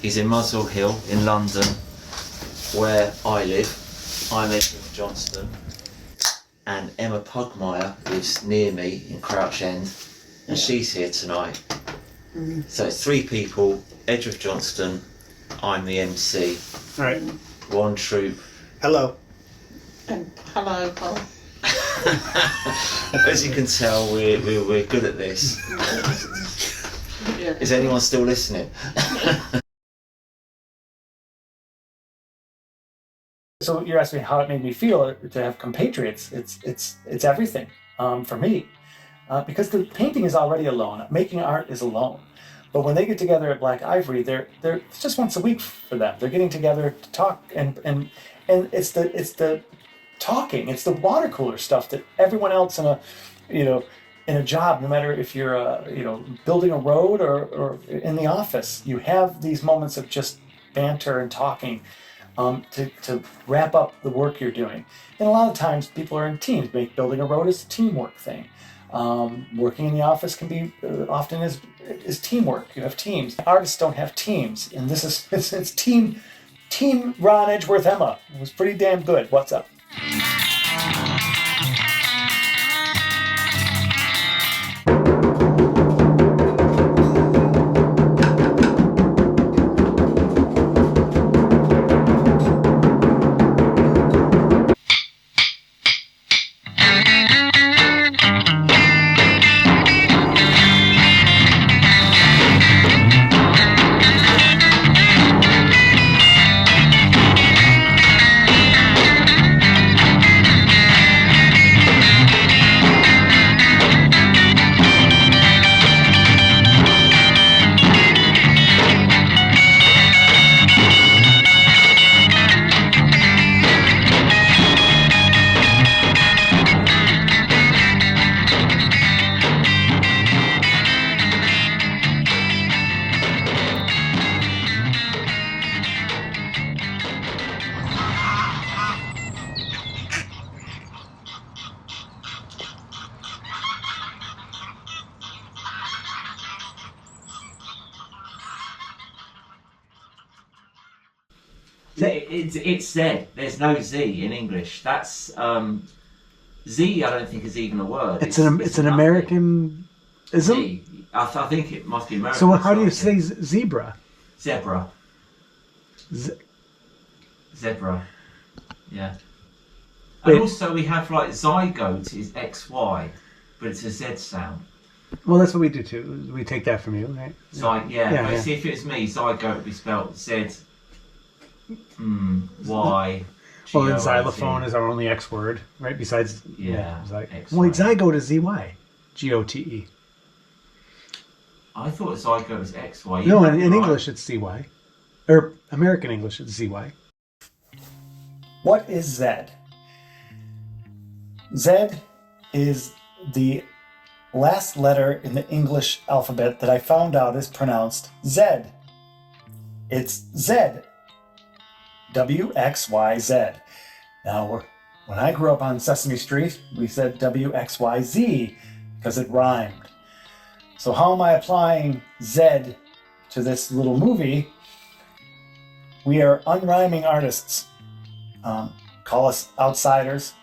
He's in Muswell Hill in London, where I live. I'm Edgeworth Johnstone, and Emma Pugmire lives near me in Crouch End, and she's here tonight. So it's 3 people, Edgeworth Johnstone, I'm the MC. All right. Ron Throop. Hello. And hello, Paul. As you can tell, we're good at this. Yeah. Is anyone still listening? So you're asking me how it made me feel to have compatriots. It's everything for me, because the painting is already alone. Making art is alone, but when they get together at Black Ivory, it's just once a week for them. They're getting together to talk, and it's the talking. It's the water cooler stuff that everyone else in a job, no matter if you're building a road or in the office, you have these moments of just banter and talking. To wrap up the work you're doing. And a lot of times people are in teams. Building a road is a teamwork thing. Working in the office can be often is teamwork. You have teams. Artists don't have teams, and it's team Ron Edgeworth Emma. It was pretty damn good. What's up? It's Z. There's no Z in English. That's Z. I don't think is even a word. It's an American. Z. I think it must be American. So how do you say zebra? Zebra. Zebra. Yeah. And also we have like zygote is XY, but it's a Z sound. Well, that's what we do too. We take that from you, right? But see, if it was me, zygote would be spelled Z. Y. Well, then xylophone is our only X word, right? Besides X, well, zygote is ZY, GOTE. I thought zygote was XY. No, in English it's ZY, or American English it's ZY. What is Z? Z is the last letter in the English alphabet that I found out is pronounced Z. It's Z. WXYZ. Now, when I grew up on Sesame Street, we said WXYZ because it rhymed. So how am I applying Z to this little movie? We are unrhyming artists. Call us outsiders,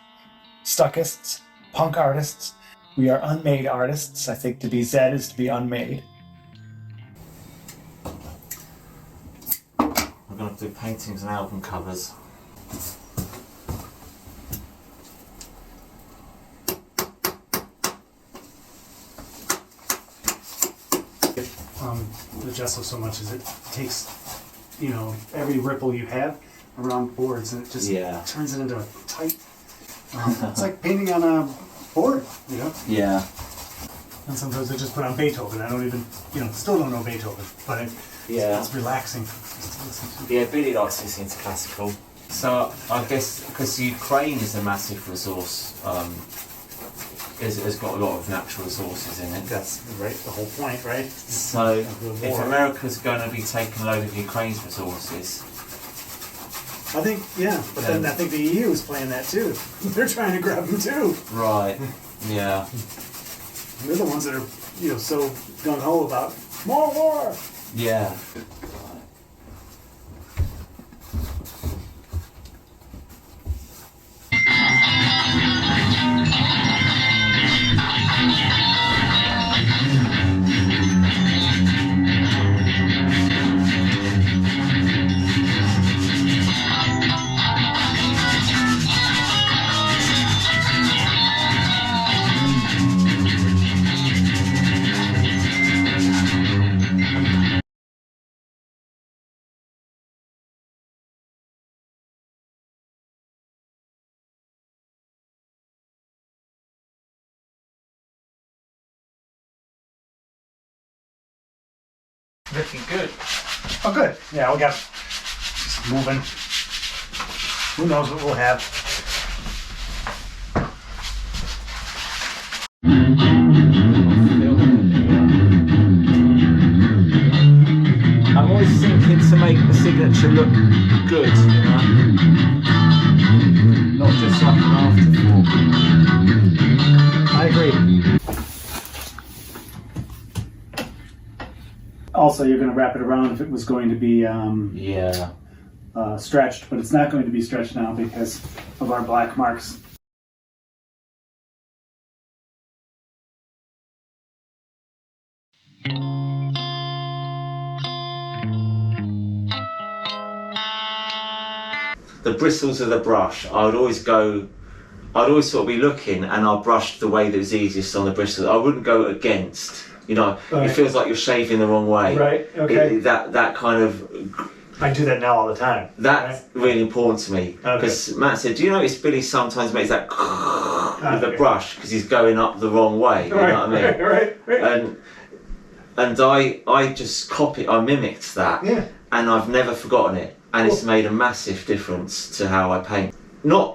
Stuckists, punk artists. We are unmade artists. I think to be Z is to be unmade. We're going to do paintings and album covers. The gesso so much as it takes, every ripple you have around boards and it just turns it into a tight. It's like painting on a board, Yeah. And sometimes I just put on Beethoven. I don't even, still don't know Beethoven, but it's relaxing to listen to. Yeah, Billy likes listening to classical. So I guess because Ukraine is a massive resource, has got a lot of natural resources in it. That's right, the whole point, right? So if America's going to be taking a load of Ukraine's resources, I think, but then I think the EU is playing that too. They're trying to grab them too. Right. Yeah. They're the ones that are, so gung ho about more war. Yeah. Looking good. Oh, good. Yeah, we got just moving. Who knows what we'll have? I'm always thinking to make the signature look good, not just like an afterthought. I agree. Also, you're going to wrap it around if it was going to be stretched, but it's not going to be stretched now because of our black marks. The bristles of the brush, I'd always sort of be looking and I'll brush the way that was easiest on the bristles. I wouldn't go against. It feels like you're shaving the wrong way. Right, okay. That kind of... I do that now all the time. That's really important to me. Because Matt said, do you notice Billy sometimes makes that with the brush because he's going up the wrong way? You know what I mean? Right. And I just I mimicked that. Yeah. And I've never forgotten it. And it's made a massive difference to how I paint. Not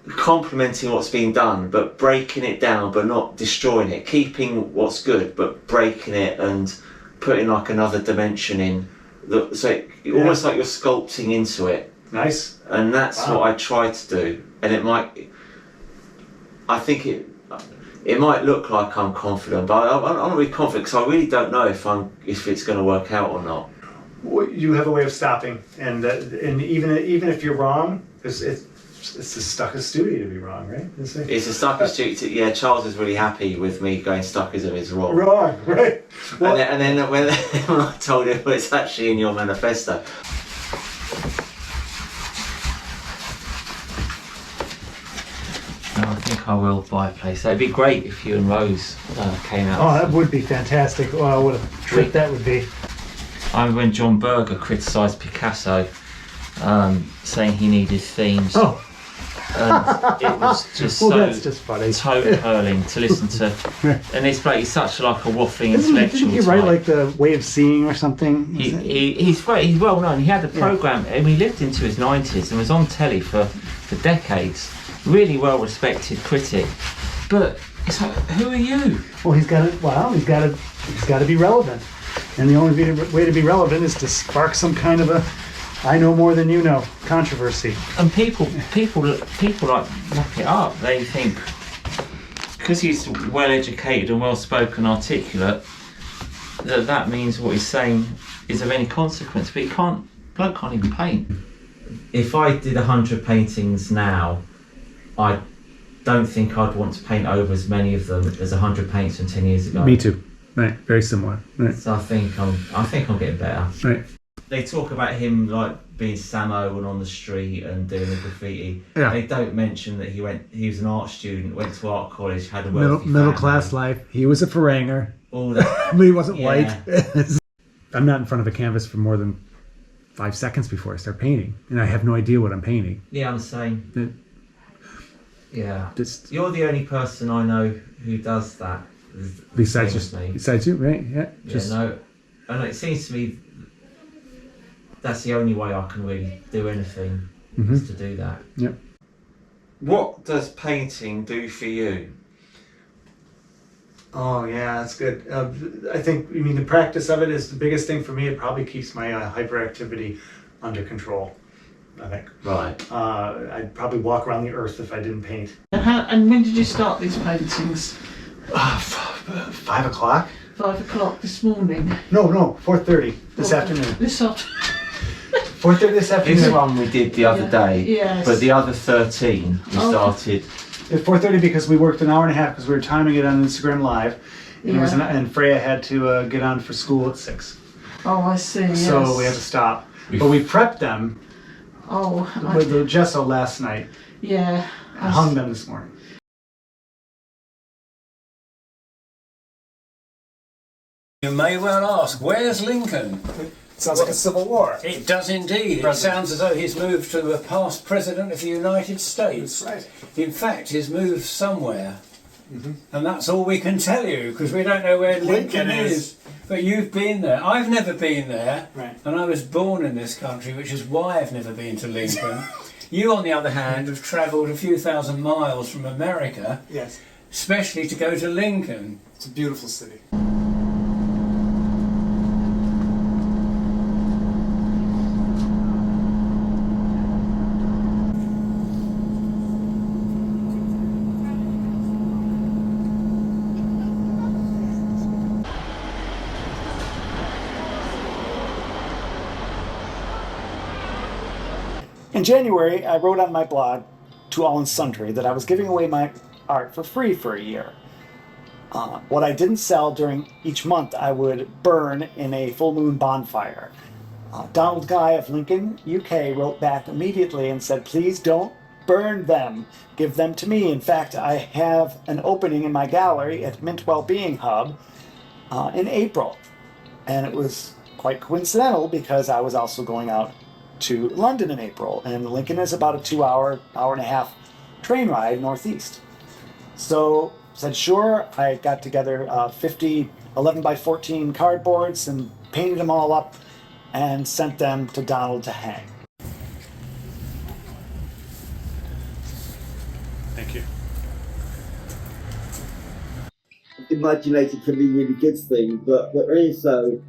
complimenting what's being done, but breaking it down, but not destroying it. Keeping what's good, but breaking it and putting like another dimension in. Almost like you're sculpting into it. Nice. And that's what I try to do. And I think it might look like I'm confident, but I'm not really confident because I really don't know if it's going to work out or not. you have a way of stopping, and even if you're wrong, it's a Stuckist duty to be wrong, right? It's a Stuckist duty. Yeah, Charles is really happy with me going Stuckism is wrong. Wrong, right? Well, and then when I told him, well, it's actually in your manifesto. I think I will buy a place. It'd be great if you and Rose came out. Oh, that would be fantastic. Oh, what a trip that would be. I remember when John Berger criticised Picasso, saying he needed themes. Oh. And it was just well, so that's just funny. toe-curling to listen to. And he's such like a waffling intellectual. Didn't he write like The Way of Seeing or something? He's well known. He had a programme, and he lived into his 90s and was on telly for decades. Really well respected critic. But it's like, who are you? Well, he's got to be relevant. And the only way to be relevant is to spark some kind of a I know more than you know controversy. And people like look it up. They think because he's well educated and well spoken, articulate, that means what he's saying is of any consequence. But bloke can't even paint. If I did 100 paintings now, I don't think I'd want to paint over as many of them as 100 paints from 10 years ago. Me too. Right, very similar. Right. So I think I'm getting better. Right. They talk about him like being Samo and on the street and doing the graffiti. Yeah. They don't mention that he was an art student, went to art college, had a wealthy middle family. class life. He was a Faranger. All that. But he wasn't Yeah. white. I'm not in front of a canvas for more than 5 seconds before I start painting, and I have no idea what I'm painting. Yeah, I'm the same. Yeah. Just You're the only person I know who does that. besides you, right? Yeah. No. And it seems to me that's the only way I can really do anything is to do that. Yep. What does painting do for you? Oh yeah, that's good. I think the practice of it is the biggest thing for me. It probably keeps my hyperactivity under control, I think. Right. I'd probably walk around the earth if I didn't paint. And when did you start these paintings? 5 o'clock? 5 o'clock this morning. No, 4:30 this afternoon. This afternoon. 4:30 this afternoon. This one we did the other day, Yes. but the other 13 we started. At 4:30 because we worked an hour and a half because we were timing it on Instagram Live, and and Freya had to get on for school at 6. Oh, I see. So yes. we had to stop. But we prepped them with the gesso last night. Yeah. And hung them this morning. You may well ask, where's Lincoln? Sounds like a civil war. It does indeed. It sounds as though he's moved to a past president of the United States. That's right. In fact, he's moved somewhere. And that's all we can tell you, because we don't know where Lincoln is. But you've been there. I've never been there. Right. And I was born in this country, which is why I've never been to Lincoln. You, on the other hand, have travelled a few thousand miles from America, Yes. especially to go to Lincoln. It's a beautiful city. In January, I wrote on my blog, To All and Sundry, that I was giving away my art for free for a year. What I didn't sell during each month, I would burn in a full moon bonfire. Donald Guy of Lincoln, UK, wrote back immediately and said, please don't burn them. Give them to me. In fact, I have an opening in my gallery at Mint Wellbeing Hub in April. And it was quite coincidental because I was also going out to London in April, and Lincoln is about a 2-hour, hour and a half train ride northeast. So said sure. I got together 50 11 by 14 cardboards and painted them all up and sent them to Donald to hang. Thank you. Imagination can be a really good thing, but also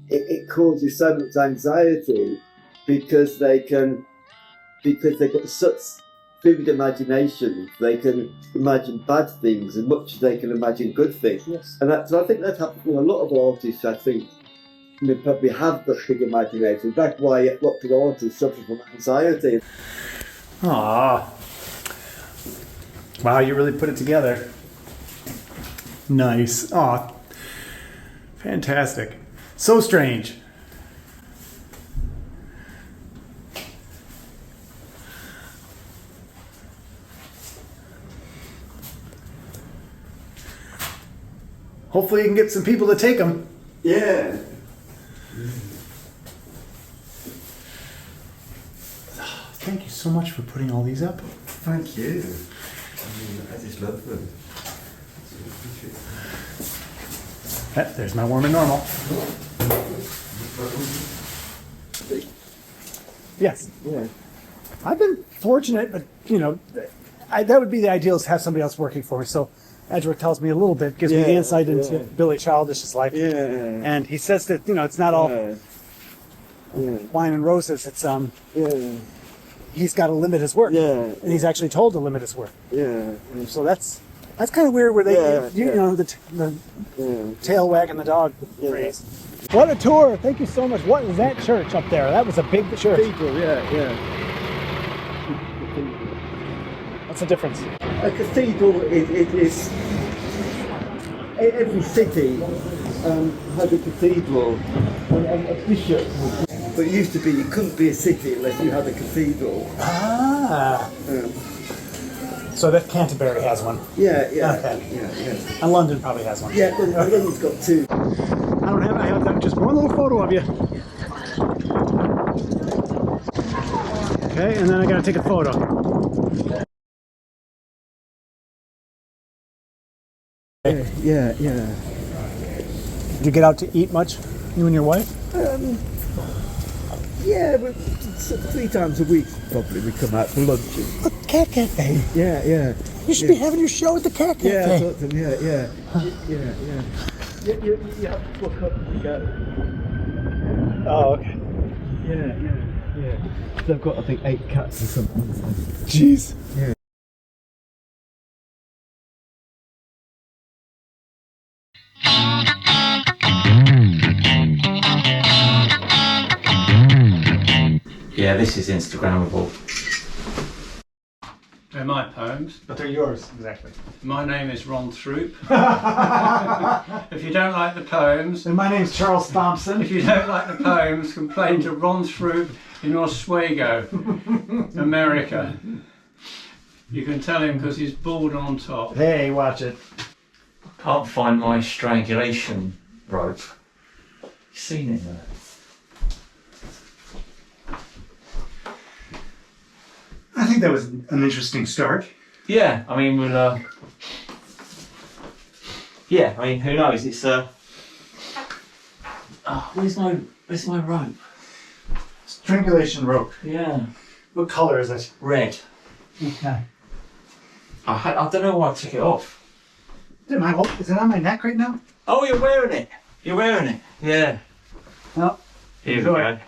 it causes so much anxiety because they've got such vivid imagination. They can imagine bad things as much as they can imagine good things. Yes. And so I think that happens with a lot of artists. I think may probably have the big imagination. That's why lots of artists suffer from anxiety. Aww. Wow, you really put it together. Nice. Aw. Fantastic. So strange. Hopefully you can get some people to take them. Yeah. Thank you so much for putting all these up. Thank you. I just love them. There's my warm and normal. Yes. Yeah. I've been fortunate, but that would be the ideal, is to have somebody else working for me. So Edgeworth tells me a little bit, gives me the insight into Billy Childish's life. Yeah. And he says that, it's not all wine and roses. It's he's got to limit his work. Yeah. And he's actually told to limit his work. Yeah. So that's kind of weird, where they, the tail wagging the dog phrase. What a tour! Thank you so much. What is that church up there? That was a big church. Cathedral, yeah. What's the difference? A cathedral is every city has a cathedral and a bishop. But it used to be you couldn't be a city unless you had a cathedral. Ah. So that Canterbury has one. Yeah. Okay. And London probably has one. Yeah, London's got two. I have just one little photo of you. Okay, and then I gotta take a photo. Yeah. Did you get out to eat much, you and your wife? Yeah, but 3 times a week probably we come out for lunch. A cat cafe. Yeah. You should be having your show at the cat cafe. Yeah, I thought so. Yeah. You have to book up to go. Oh, okay. Yeah. They've got, I think, 8 cats or something. Jeez. Yeah. Yeah, this is Instagrammable. They're my poems. But they're yours, exactly. My name is Ron Throop. If you don't like the poems... And my name's Charles Thomson. If you don't like the poems, complain to Ron Throop in Oswego, America. You can tell him because he's bald on top. Hey, watch it. Can't find my strangulation rope. You seen it there? I think that was an interesting start. Yeah, I mean, we'll, yeah, I mean, who knows? It's, where's my rope? Strangulation rope. Yeah. What color is it? Red. Okay. I don't know why I took it off. Is it on my neck right now? Oh, you're wearing it. You're wearing it. Yeah. Well, here we go.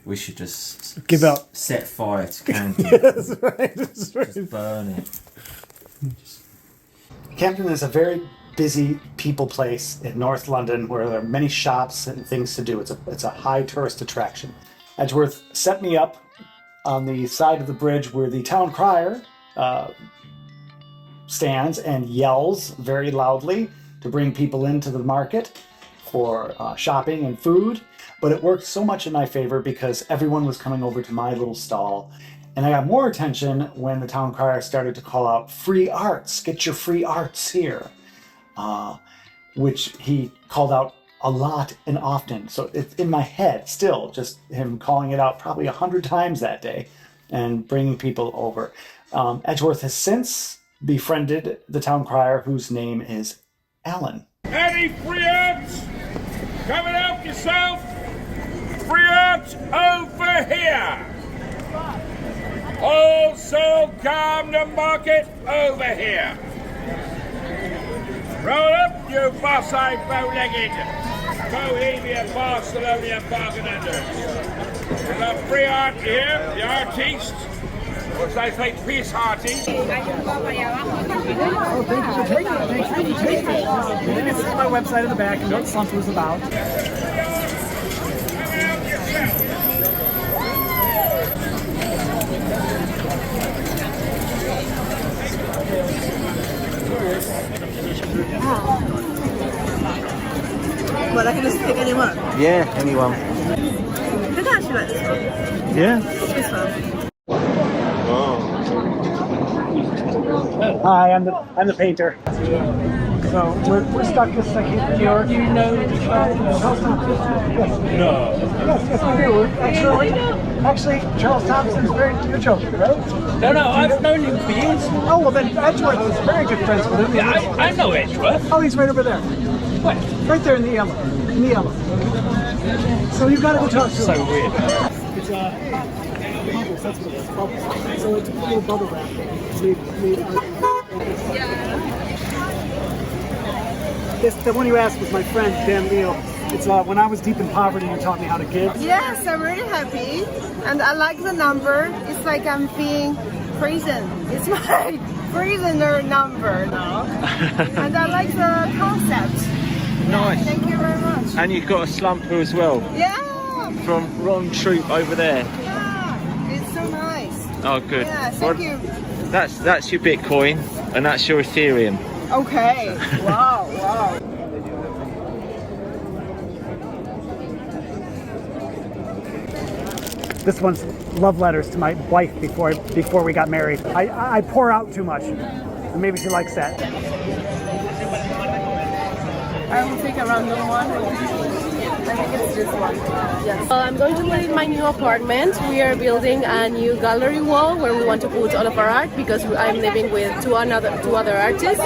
We should just give out, set fire to Camden. That's right. Just burn it. Camden is a very busy people place in North London where there are many shops and things to do. It's a high tourist attraction. Edgeworth set me up on the side of the bridge where the town crier stands and yells very loudly to bring people into the market for shopping and food. But it worked so much in my favor because everyone was coming over to my little stall. And I got more attention when the town crier started to call out free arts, get your free arts here, which he called out a lot and often. So it's in my head still, just him calling it out probably 100 times that day and bringing people over. Edgeworth has since befriended the town crier, whose name is Alan. Any free arts? Come and help yourself. Free arts over here. Also come to market over here. Roll up, you boss-eyed, bow-legged, Bohemian, Barcelona bargainers. We've got free art here, the artiste. Looks like peace artiste. Oh, thank you for taking it. Thank you for taking it. This is my website in the back and what Slump was about. But I can just pick anyone. Yeah, anyone. I think I actually like this one. Yeah? This one. Hi, I'm the painter. So we're Stuckist, I came from New York. You know Charles Thomson? Yes. No. Yes, we do. Actually, Charles Thomson's very good joker, right? No, I've known him for years. Oh, well then Edgeworth is very good friends with him. Yeah, I know Edgeworth. Oh, he's right over there. What? Right there in the yellow. In the yellow. So you've got to go talk to him. So weird. It's bubbles, that's what it is, bubbles. So it's a little bubble wrap. The one you asked was my friend, Dan Leal. It's when I was deep in poverty, you taught me how to give. Yes, I'm really happy. And I like the number. It's like I'm being prison. It's my prisoner number now. And I like the concept. Nice. Thank you very much. And you've got a slumper as well. Yeah. From Ron Throop over there. Yeah, it's so nice. Oh, good. Yeah, thank you. That's your Bitcoin, and that's your Ethereum. Okay. Wow, wow. This one's love letters to my wife before we got married. I pour out too much, and maybe she likes that. I will take a random one. I think it's this one. Yes. I'm going to put in my new apartment. We are building a new gallery wall where we want to put all of our art because I'm living with two other artists.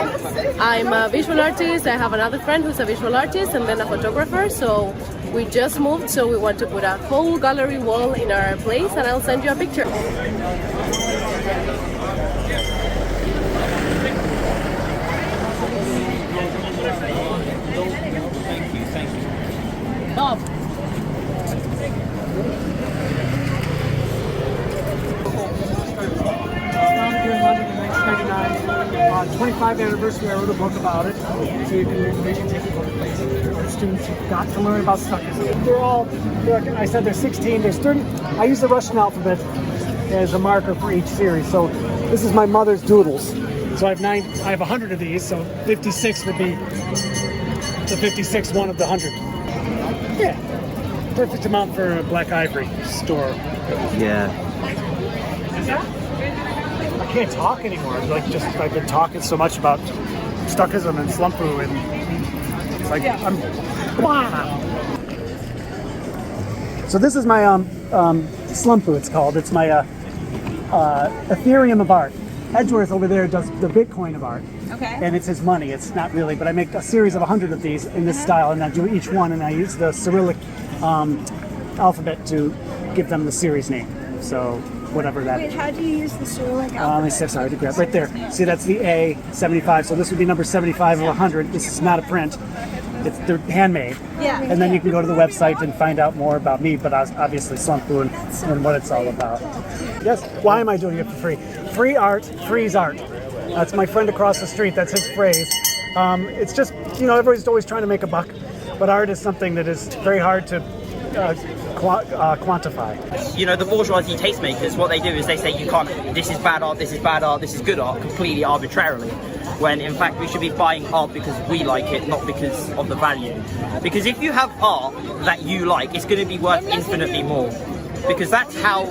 I'm a visual artist. I have another friend who's a visual artist and then a photographer. So we just moved, so we want to put a whole gallery wall in our place, and I'll send you a picture. Bob. 25th anniversary, I wrote a book about it, so you can maybe take a look at places. Our students have got to learn about Stuckism. They're all, I said there's 16, there's 30. I use the Russian alphabet as a marker for each series. So this is my mother's doodles. So I have 100 of these, so 56 would be the 56th one of the 100. Yeah, perfect amount for a Black Ivory store. Yeah. I can't talk anymore. I've been talking so much about Stuckism and Slumpu, and it's like So this is my Slumpu. It's called. It's my Ethereum of art. Edgeworth over there does the Bitcoin of art. Okay. And it's his money. It's not really, but I make a series of 100 of these in this style, and I do each one, and I use the Cyrillic alphabet to give them the series name. So whatever that. Wait, how do you use the Cyrillic alphabet? Sorry to grab right there. See, that's the A 75. So this would be number 75 of 100. This is not a print. They're handmade. Yeah. And then you can go to the website and find out more about me, but obviously Slumpu and what it's all about. Yes. Why am I doing it for free? Free art, freeze art. That's my friend across the street. That's his phrase. It's just, everybody's always trying to make a buck, but art is something that is very hard to quantify. The bourgeoisie tastemakers, what they do is they say you can't, this is bad art, this is bad art, this is good art, completely arbitrarily. When in fact we should be buying art because we like it, not because of the value. Because if you have art that you like, it's going to be worth infinitely more. Because that's how,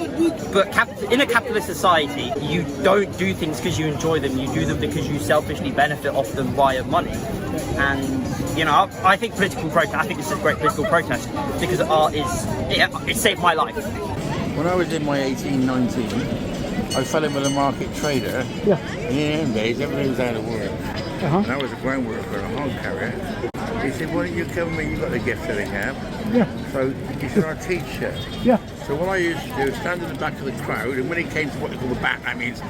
but in a capitalist society, you don't do things because you enjoy them, you do them because you selfishly benefit off them via money. And, I think political protest, I think this is a great political protest, because art it saved my life. When I was in my 18, 19, I fell in with a market trader. Yeah. In them days, everybody was out of work. Uh-huh. And I was a ground worker, a hog carrier. He said, why don't you come with me, you've got the gift that I have. Yeah. So he said, I'll teach you. Yeah. So what I used to do is stand in the back of the crowd, and when he came to what they call the back, that means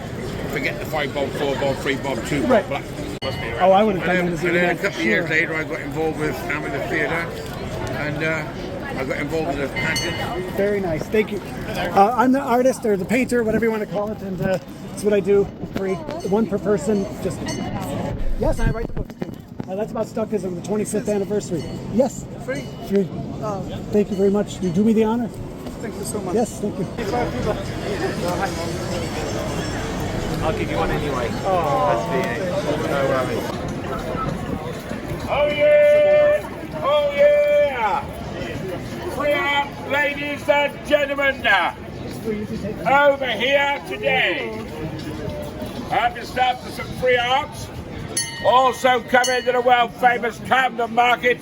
forget the 5 bob, 4 bob, 3 bob, 2 bob, Right. black. Oh, I would have done that as a And then a man, for couple of years sure. later, I got involved with amateur theatre, and I got involved in a pageant. Very nice, thank you. I'm the artist or the painter, whatever you want to call it, and that's what I do for free. One per person, just... Yes, I write the books too. That's about Stuckism, the 25th anniversary. Yes. Free? Free. Thank you very much. You do me the honor. Thank you so much. Yes, thank you. I'll give you one anyway. No worries. Oh yeah! Oh yeah! Free art, ladies and gentlemen, over here today. Have you stopped for some free art? Also come into the world famous Camden Market.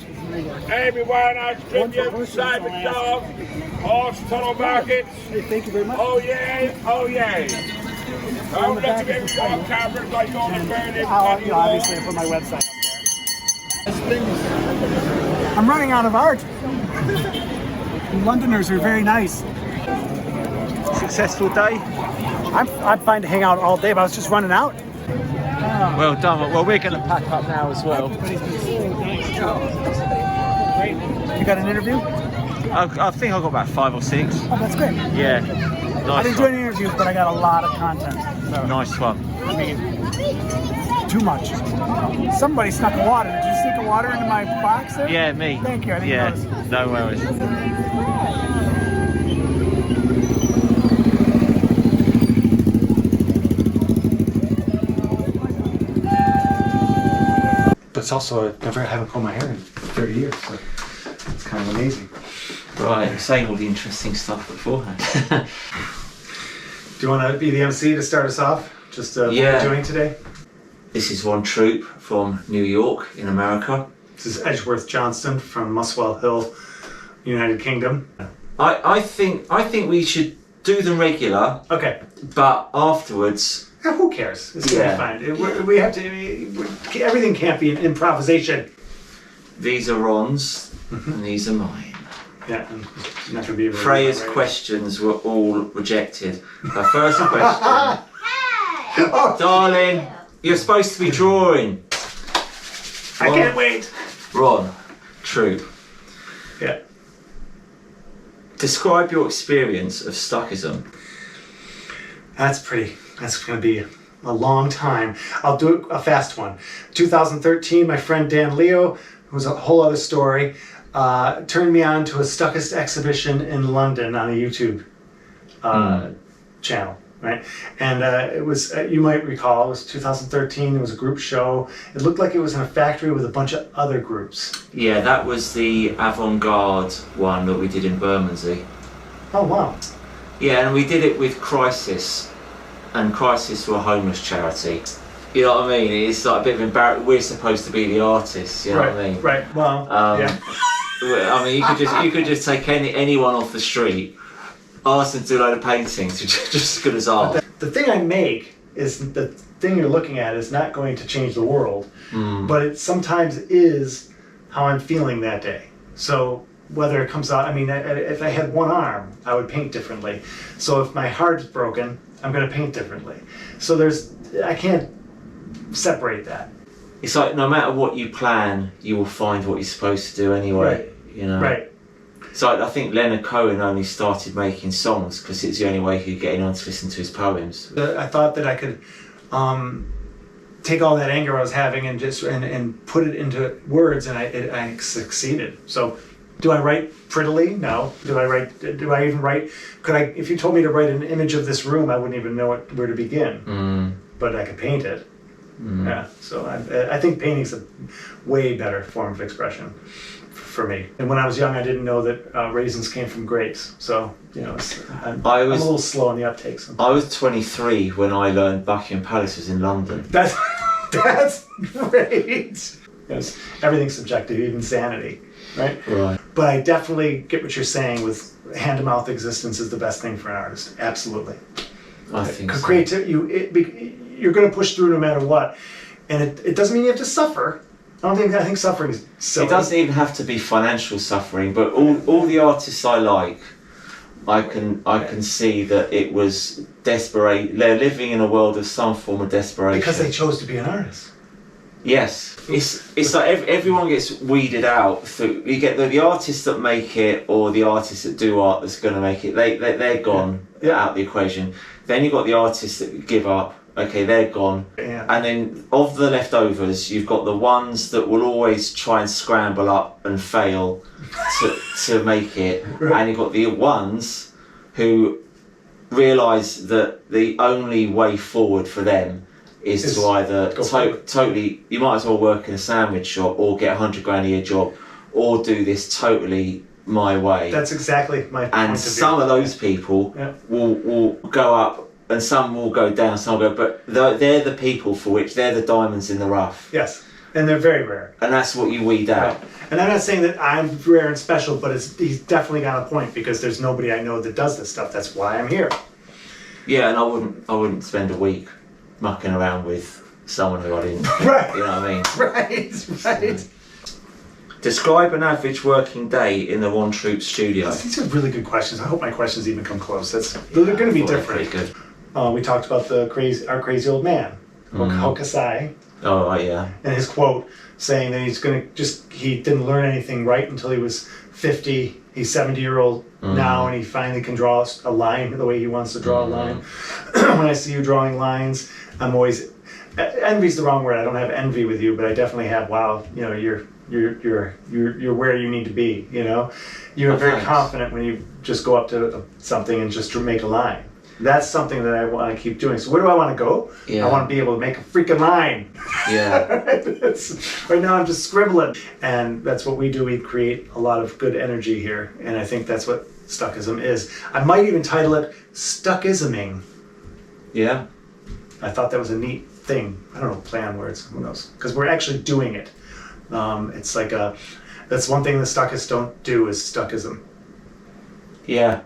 Everyone has tribute, Simon Dog, Horse Tunnel Market. Hey, thank you very much. Oh yeah, oh yeah. Don't look at me with your cameras like all the burning. Obviously, I put my website up there. I'm running out of art. Londoners are very nice. Successful day? I'm fine to hang out all day, but I was just running out. Well done. Well, we're going to pack up now as well. You got an interview? I think I got about 5 or 6. Oh, that's great. Yeah. I Nice didn't do any interviews, but I got a lot of content. So, Nice one. I mean, too much. Somebody snuck water. Did you sneak a water into my box there? Yeah, me. Thank you. I didn't Yeah, notice. no worries. But it's also, I haven't combed my hair in 30 years, so it's kind of amazing. Right, I'm saying all the interesting stuff beforehand. Do you want to be the MC to start us off? Just what we're doing today? This is one Throop from New York in America. This is Edgeworth Johnstone from Muswell Hill, United Kingdom. I think we should do them regular. Okay. But afterwards... Who cares? It's going to be fine. We have to... Everything can't be an improvisation. These are Ron's and these are mine. Yeah, I'm not going to be able to... Freya's questions were all rejected. The first question... Darling, you're supposed to be drawing. I can't wait. Ron, Throop. Yeah. Describe your experience of Stuckism. That's going to be a long time. I'll do a fast one. 2013, my friend Dan Leo, who's a whole other story, turned me on to a Stuckist exhibition in London on a YouTube channel, right? And it was, you might recall, it was 2013, it was a group show. It looked like it was in a factory with a bunch of other groups. Yeah, that was the avant-garde one that we did in Bermondsey. Oh, wow. Yeah, and we did it with Crisis, and Crisis were a homeless charity. You know what I mean? It's like a bit of embarrassment. We're supposed to be the artists, you know what I mean? Right, well, yeah. I mean, you could just take anyone off the street, ask them to do a load of paintings, just as good as art. The thing I make is the thing you're looking at is not going to change the world, but it sometimes is how I'm feeling that day. So whether it comes out, I mean, if I had one arm, I would paint differently. So if my heart's broken, I'm going to paint differently. So I can't separate that. It's like no matter what you plan, you will find what you're supposed to do anyway. Right. You know. Right. So I think Leonard Cohen only started making songs because it's the only way he could get anyone to listen to his poems. I thought that I could take all that anger I was having and just and put it into words, and I succeeded. So, do I write prettily? No. Do I even write? If you told me to write an image of this room, I wouldn't even know where to begin. But I could paint it. Yeah. So I think painting's a way better form of expression for me. And when I was young, I didn't know that raisins came from grapes. So, I'm a little slow on the uptake sometimes. I was 23 when I learned Buckingham Palace was in London. That's great. Yes, everything's subjective, even sanity, right? Right. But I definitely get what you're saying with hand-to-mouth existence is the best thing for an artist. Absolutely. I think so. Creativity, you're going to push through no matter what. And it doesn't mean you have to suffer. I think suffering is silly. It doesn't even have to be financial suffering, but all the artists I like, I can see that it was desperate. They're living in a world of some form of desperation. Because they chose to be an artist. Yes, it's like everyone gets weeded out. You get the artists that make it, or the artists that do art that's going to make it. They're gone out of the equation. Then you've got the artists that give up. Okay, they're gone. Yeah. And then of the leftovers, you've got the ones that will always try and scramble up and fail to make it. Right. And you've got the ones who realise that the only way forward for them is to either totally, you might as well work in a sandwich shop or get $100 grand a year job, or do this totally my way. That's exactly my point of view. And some of those people will go up, and some will go down, some will go, but they're the people for which they're the diamonds in the rough. Yes, and they're very rare. And that's what you weed out. Right. And I'm not saying that I'm rare and special, but he's definitely got a point, because there's nobody I know that does this stuff. That's why I'm here. Yeah, and I wouldn't spend a week mucking around with someone who I didn't. Right. You know what I mean? Right. Describe an average working day in the One Throop studio. These are really good questions. I hope my questions even come close. They're going to be different. Good. We talked about our crazy old man, Hokusai. Oh, yeah. And his quote saying that he didn't learn anything right until he was 50. He's 70-year-old now, and he finally can draw a line the way he wants to draw a line. When I see you drawing lines, I'm always, envy's the wrong word. I don't have envy with you, but I definitely have, wow, you're where you need to be, You're very confident when you just go up to something and just make a line. That's something that I want to keep doing. So where do I want to go? Yeah. I want to be able to make a freaking line. Yeah. Right now I'm just scribbling. And that's what we do. We create a lot of good energy here. And I think that's what Stuckism is. I might even title it Stuckisming. Yeah. I thought that was a neat thing. I don't know, play on words. Who knows? Because we're actually doing it. It's like that's one thing the Stuckists don't do is Stuckism. Yeah.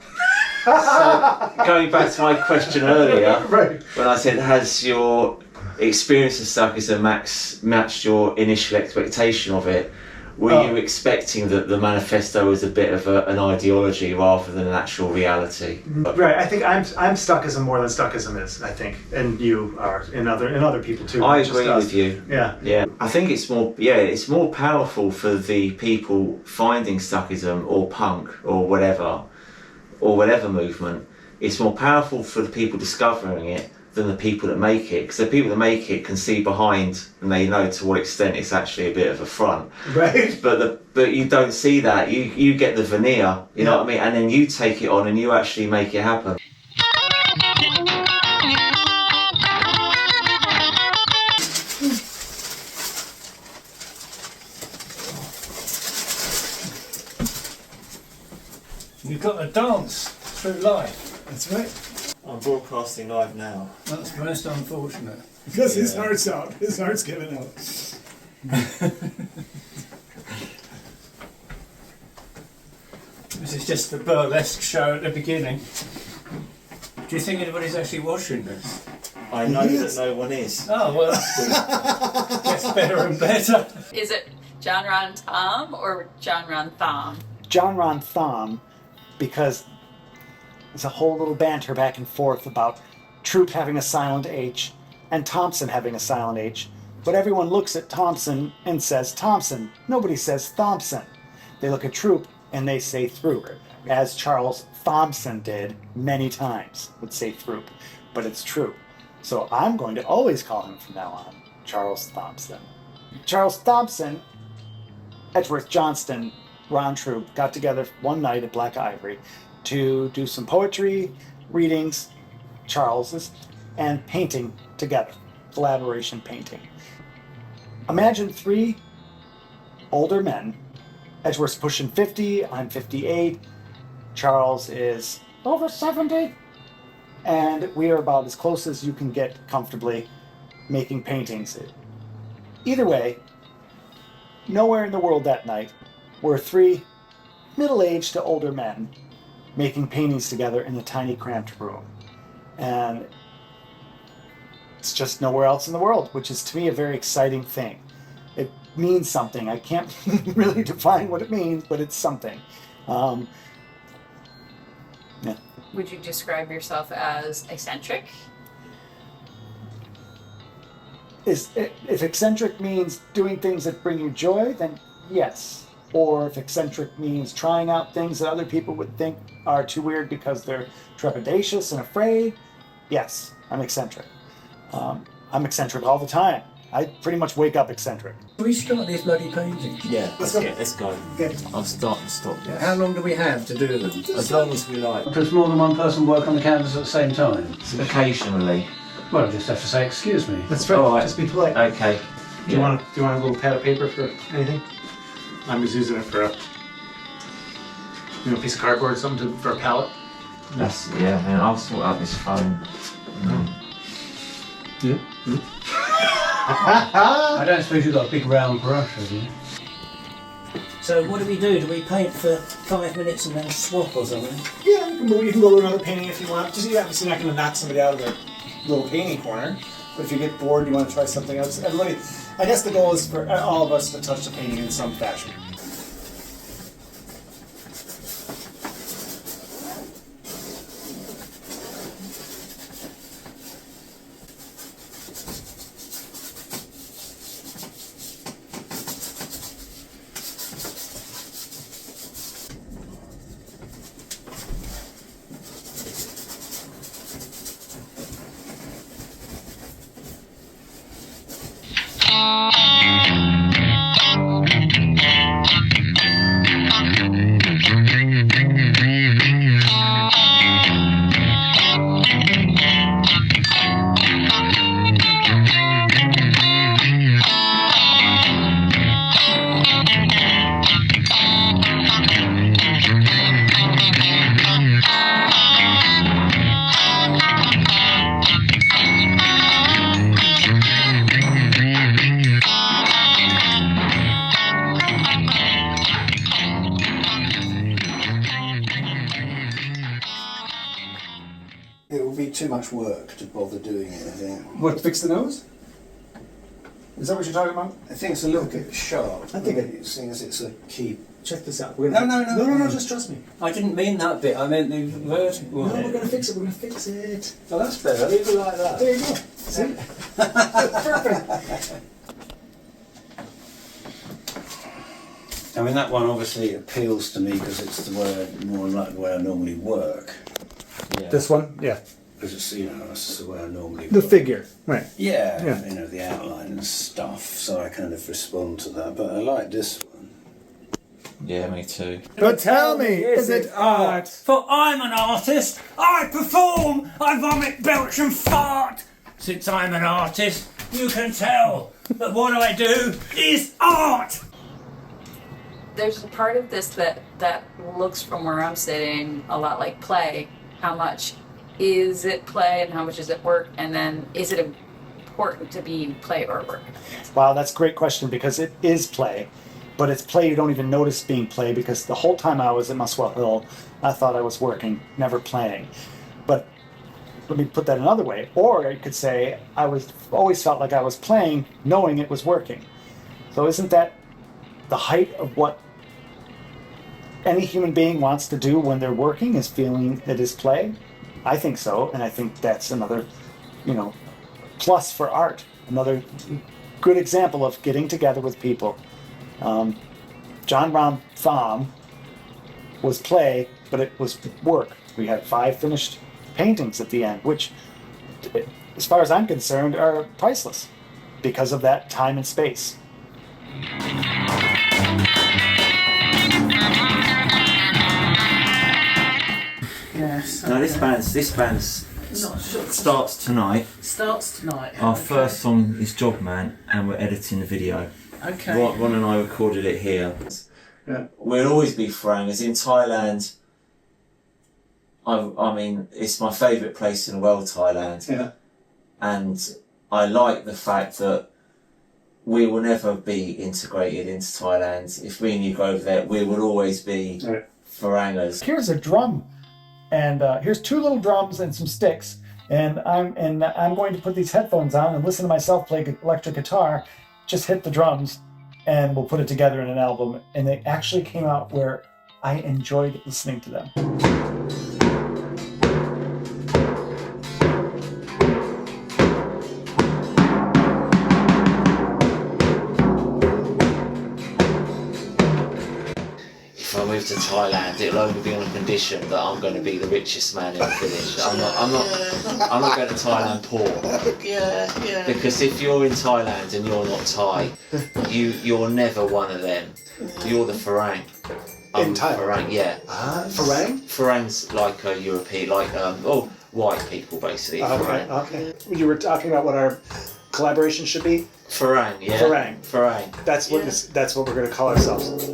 So, going back to my question earlier, right. When I said, has your experience of Stuckism matched your initial expectation of it? Were you expecting that the manifesto was a bit of an ideology rather than an actual reality? Right. I think I'm Stuckism more than Stuckism is. I think, and you are, and other people too. I agree with you. Yeah. Yeah. I think it's more. Yeah, it's more powerful for the people finding Stuckism or punk or whatever movement. It's more powerful for the people discovering it than the people that make it, because the people that make it can see behind and they know to what extent it's actually a bit of a front. Right. But you don't see that. You get the veneer, you know what I mean, and then you take it on and you actually make it happen. You've got to dance through life. That's right. I'm broadcasting live now. That's most unfortunate. Because his heart's out. His heart's giving out. This is just the burlesque show at the beginning. Do you think anybody's actually watching this? I know that no one is. Oh, well, that's good. Gets better and better. Is it John Ron Thom or John Ron Thom? John Ron Thom, because there's a whole little banter back and forth about Throop having a silent H and Thomson having a silent H, but everyone looks at Thomson and says Thomson. Nobody says Thomson. They look at Throop and they say Throop, as Charles Thomson did many times, would say Throop, but it's Throop. So I'm going to always call him from now on Charles Thomson. Charles Thomson, Edgeworth, Johnstone, Ron Throop got together one night at Black Ivory to do some poetry, readings, Charles's, and painting together, collaboration painting. Imagine three older men. Edgeworth's pushing 50, I'm 58, Charles is over 70, and we are about as close as you can get comfortably making paintings. Either way, nowhere in the world that night were three middle-aged to older men making paintings together in a tiny cramped room. And it's just nowhere else in the world, which is to me a very exciting thing. It means something. I can't really define what it means, but it's something. Yeah. Would you describe yourself as eccentric? If eccentric means doing things that bring you joy, then yes. Or if eccentric means trying out things that other people would think are too weird because they're trepidatious and afraid, yes, I'm eccentric. I'm eccentric all the time. I pretty much wake up eccentric. Can we start these bloody paintings? Yeah, let's go. I'll start and stop. Yeah. How long do we have to do them? As long as we like. Does more than one person work on the canvas at the same time? Occasionally. Well, I just have to say, excuse me. That's right. All right. Just be polite. Okay. Do you want a little pad of paper for anything? I'm just using it for a piece of cardboard or something for a palette. Yeah, man. I'll sort out this phone. Yeah. I don't suppose you've got a big round brush, have you? So what do? Do we paint for 5 minutes and then swap or something? Yeah, you can go to another painting if you want. Just you're obviously not going to knock somebody out of their little painting corner. But if you get bored, you want to try something else. Everybody, I guess the goal is for all of us to touch the painting in some fashion. It will be too much work to bother doing it, I think. What, fix the nose? Is that what you're talking about? I think it's a little bit sharp. I think it, seeing as it's a key. Check this out. No, Just trust me. I didn't mean that bit. I meant the vertical. No, we're gonna fix it. We're gonna fix it. Oh, that's better. Leave it like that. There you go. See? Perfect. I mean, that one obviously appeals to me because it's the way more like the way I normally work. Yeah. This one, yeah. Because it's that's the way I normally work. The figure, right? Yeah, Yeah. The outline and stuff. So I kind of respond to that. But I like this one. Yeah, me too. But tell me, is it art? For I'm an artist, I perform, I vomit, belch and fart. Since I'm an artist, you can tell that what I do is art. There's a part of this that looks from where I'm sitting a lot like play. How much is it play and how much is it work? And then is it important to be play or work? Wow, that's a great question because it is play. But it's play you don't even notice being play because the whole time I was at Muswell Hill, I thought I was working, never playing. But let me put that another way. Or I could say I always felt like I was playing knowing it was working. So isn't that the height of what any human being wants to do when they're working, is feeling it is play? I think so, and I think that's another, plus for art. Another good example of getting together with people. John Ron Thom was play, but it was work. We had 5 finished paintings at the end, which, as far as I'm concerned, are priceless. because of that time and space. Yes. No, this band's Not sure. starts tonight. Starts tonight. Our okay. first song is Jobman, and we're editing the video. Okay. Ron and I recorded it here. Yeah. We'll always be frangers. In Thailand, I mean, it's my favourite place in the world, Thailand. Yeah. And I like the fact that we will never be integrated into Thailand. If me and you go over there, we will always be farangers. Here's a drum, and here's 2 little drums and some sticks, and I'm going to put these headphones on and listen to myself play electric guitar, just hit the drums, and we'll put it together in an album. And they actually came out where I enjoyed listening to them. If I move to Thailand, it'll only be on a condition that I'm going to be the richest man in the village. I'm not going to Thailand poor. Yeah. Because if you're in Thailand and you're not Thai, you're never one of them. You're the Farang. In Thailand? Farang, yeah. Farang? Farang's like a European, like white people basically. Farang. Okay. You were talking about what our collaboration should be? Farang, yeah. Farang. That's what that's what we're going to call ourselves.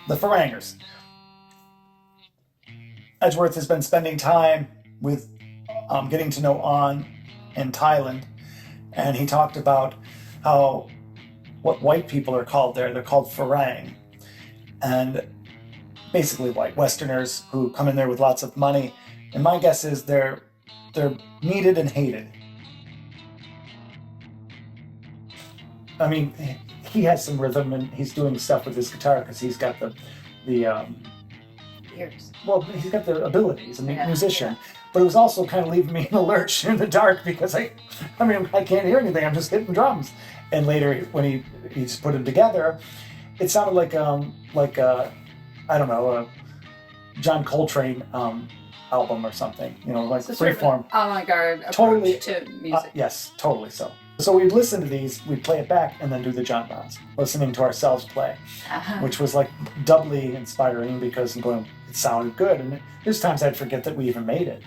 The Farangers. Edgeworth has been spending time with getting to know On in Thailand, and he talked about how what white people are called there, they're called Farang, and basically white Westerners who come in there with lots of money, and my guess is they're needed and hated. I mean, he has some rhythm and he's doing stuff with his guitar because he's got the Ears. well, he's got the ability. He's a musician. But it was also kind of leaving me in the lurch in the dark because I can't hear anything. I'm just hitting drums. And later, when he just put them together, it sounded like I don't know, a John Coltrane album or something. You know, like Freeform. Avant-garde approach Totally to music. Yes, totally so. So we'd listen to these, we'd play it back, and then do the John Bonds, listening to ourselves play, which was like doubly inspiring because I'm going, it sounded good. And there's times I'd forget that we even made it.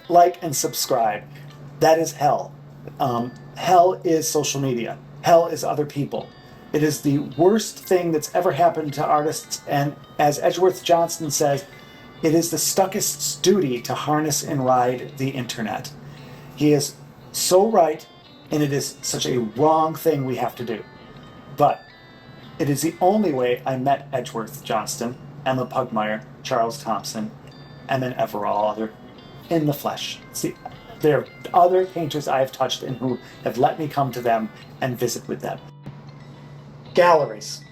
like, and subscribe. That is hell. Hell is social media. Hell is other people. It is the worst thing that's ever happened to artists, and as Edgeworth Johnstone says, it is the Stuckist's duty to harness and ride the internet. He is so right, and it is such a wrong thing we have to do. But it is the only way I met Edgeworth Johnstone, Emma Pugmire, Charles Thomson, Emin Everall, in the flesh. See, there are other painters I have touched and who have let me come to them and visit with them. Galleries,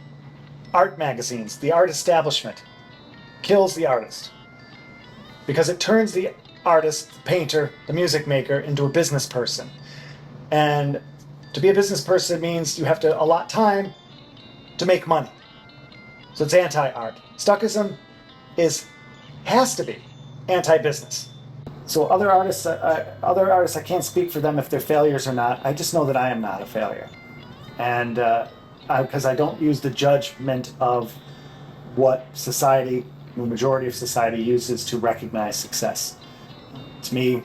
art magazines, the art establishment kills the artist because it turns the artist, the painter, the music maker into a business person. And to be a business person means you have to allot time to make money. So it's anti-art. Stuckism has to be anti-business. So other artists, I can't speak for them if they're failures or not. I just know that I am not a failure. And because I don't use the judgment of what society, the majority of society, uses to recognize success. To me,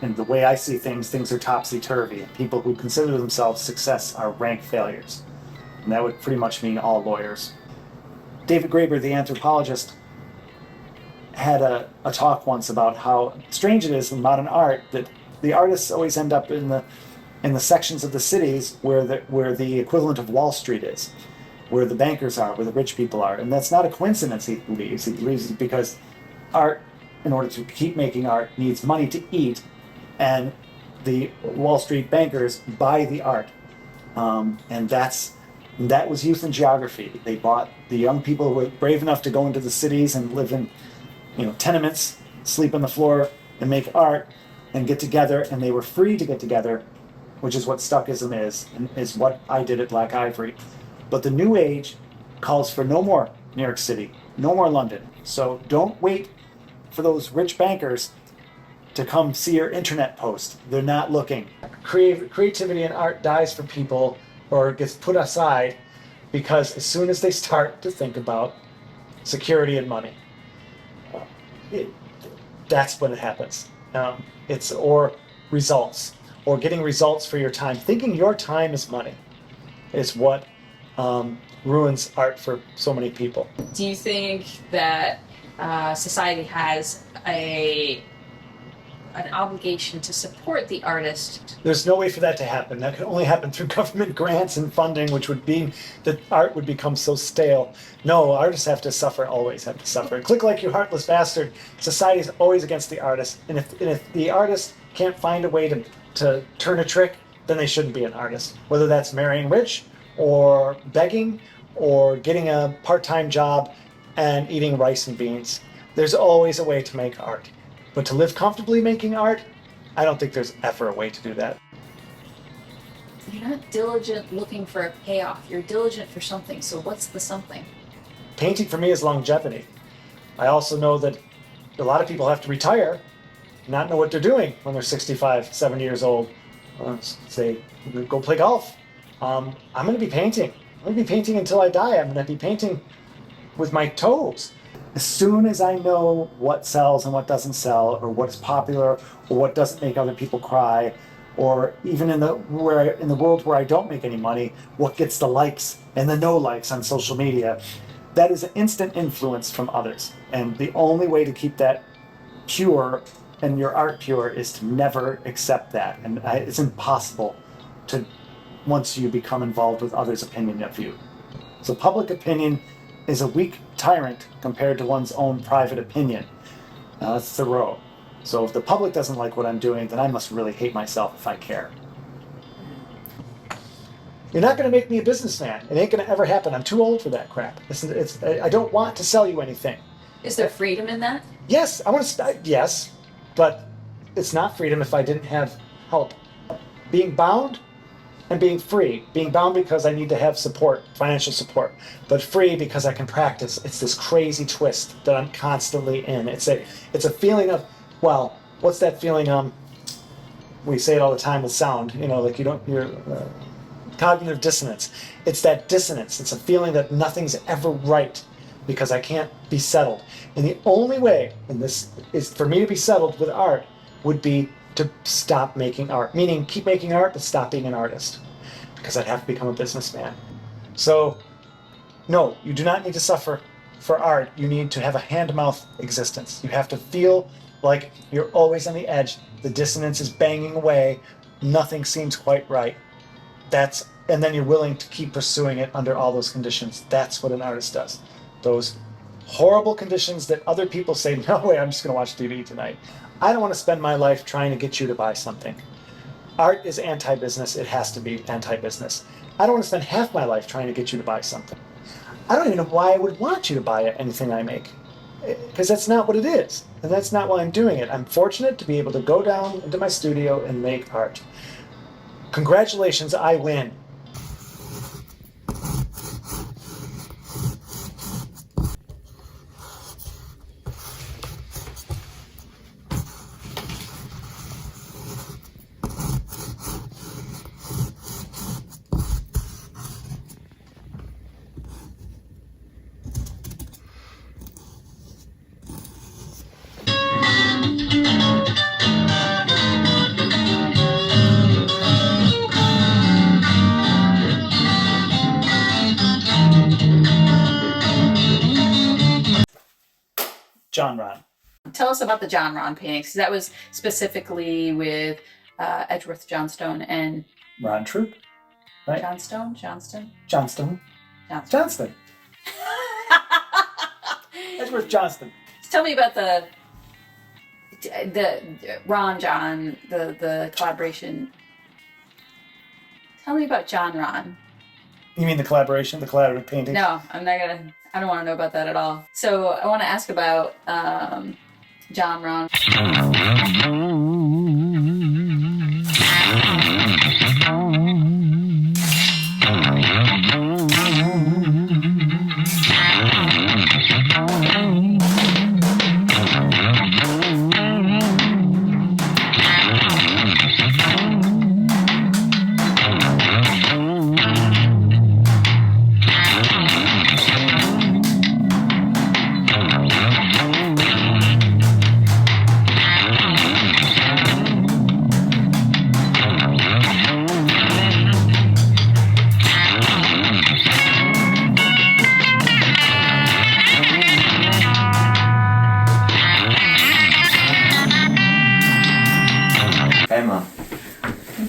and the way I see things are topsy-turvy. People who consider themselves success are rank failures. And that would pretty much mean all lawyers. David Graeber, the anthropologist, had a talk once about how strange it is in modern art that the artists always end up in the sections of the cities where the equivalent of Wall Street is, where the bankers are, where the rich people are. And that's not a coincidence, he believes. He believes it because art, in order to keep making art, needs money to eat, and the Wall Street bankers buy the art. And that was youth and geography. They bought the young people who were brave enough to go into the cities and live in tenements, sleep on the floor, and make art, and get together, and they were free to get together, which is what Stuckism is, and is what I did at Black Ivory. But the new age calls for no more New York City, no more London. So don't wait for those rich bankers to come see your internet post. They're not looking. Creativity and art dies for people, or gets put aside, because as soon as they start to think about security and money, that's when it happens. Or results, or getting results for your time. Thinking your time is money is what ruins art for so many people. Do you think that society has an obligation to support the artist? There's no way for that to happen. That can only happen through government grants and funding, which would mean that art would become so stale. No, artists have to suffer, always have to suffer. Click like you heartless bastard. Society is always against the artist. And if the artist can't find a way to turn a trick, then they shouldn't be an artist. Whether that's marrying rich, or begging, or getting a part-time job and eating rice and beans. There's always a way to make art. But to live comfortably making art, I don't think there's ever a way to do that. You're not diligent looking for a payoff. You're diligent for something. So what's the something? Painting for me is longevity. I also know that a lot of people have to retire, not know what they're doing when they're 65, 70 years old. Say, go play golf. I'm going to be painting. I'm going to be painting until I die. I'm going to be painting with my toes. As soon as I know what sells and what doesn't sell, or what's popular, or what doesn't make other people cry, or even in the world where I don't make any money, what gets the likes and the no likes on social media, that is an instant influence from others. And the only way to keep that pure and your art pure is to never accept that. And it's impossible to, once you become involved with others' opinion of you. So public opinion is a weak tyrant compared to one's own private opinion. That's Thoreau. So if the public doesn't like what I'm doing, then I must really hate myself if I care. You're not going to make me a businessman. It ain't going to ever happen. I'm too old for that crap. I don't want to sell you anything. Is there freedom in that? Yes, yes, but it's not freedom if I didn't have help. Being bound and being free. Being bound because I need to have support, financial support, but free because I can practice. It's this crazy twist that I'm constantly in. It's a feeling of, well, what's that feeling? We say it all the time with sound. Like you're cognitive dissonance. It's that dissonance. It's a feeling that nothing's ever right. because I can't be settled. And the only way, and this is for me to be settled with art, would be to stop making art. Meaning keep making art, but stop being an artist. Because I'd have to become a businessman. So, no, you do not need to suffer for art. You need to have a hand-mouth existence. You have to feel like you're always on the edge. The dissonance is banging away. Nothing seems quite right. And then you're willing to keep pursuing it under all those conditions. That's what an artist does. Those horrible conditions that other people say, no way, I'm just going to watch TV tonight. I don't want to spend my life trying to get you to buy something. Art is anti-business. It has to be anti-business. I don't want to spend half my life trying to get you to buy something. I don't even know why I would want you to buy anything I make. Because that's not what it is. And that's not why I'm doing it. I'm fortunate to be able to go down into my studio and make art. Congratulations, I win. John Ron. Tell us about the John Ron paintings. That was specifically with Edgeworth, Johnstone, and Ron Throop, right? Johnstone. Edgeworth Johnstone. Tell me about the Ron John, the collaboration. Tell me about John Ron. You mean the collaborative painting? No, I don't want to know about that at all. So I want to ask about John Ron. Emma,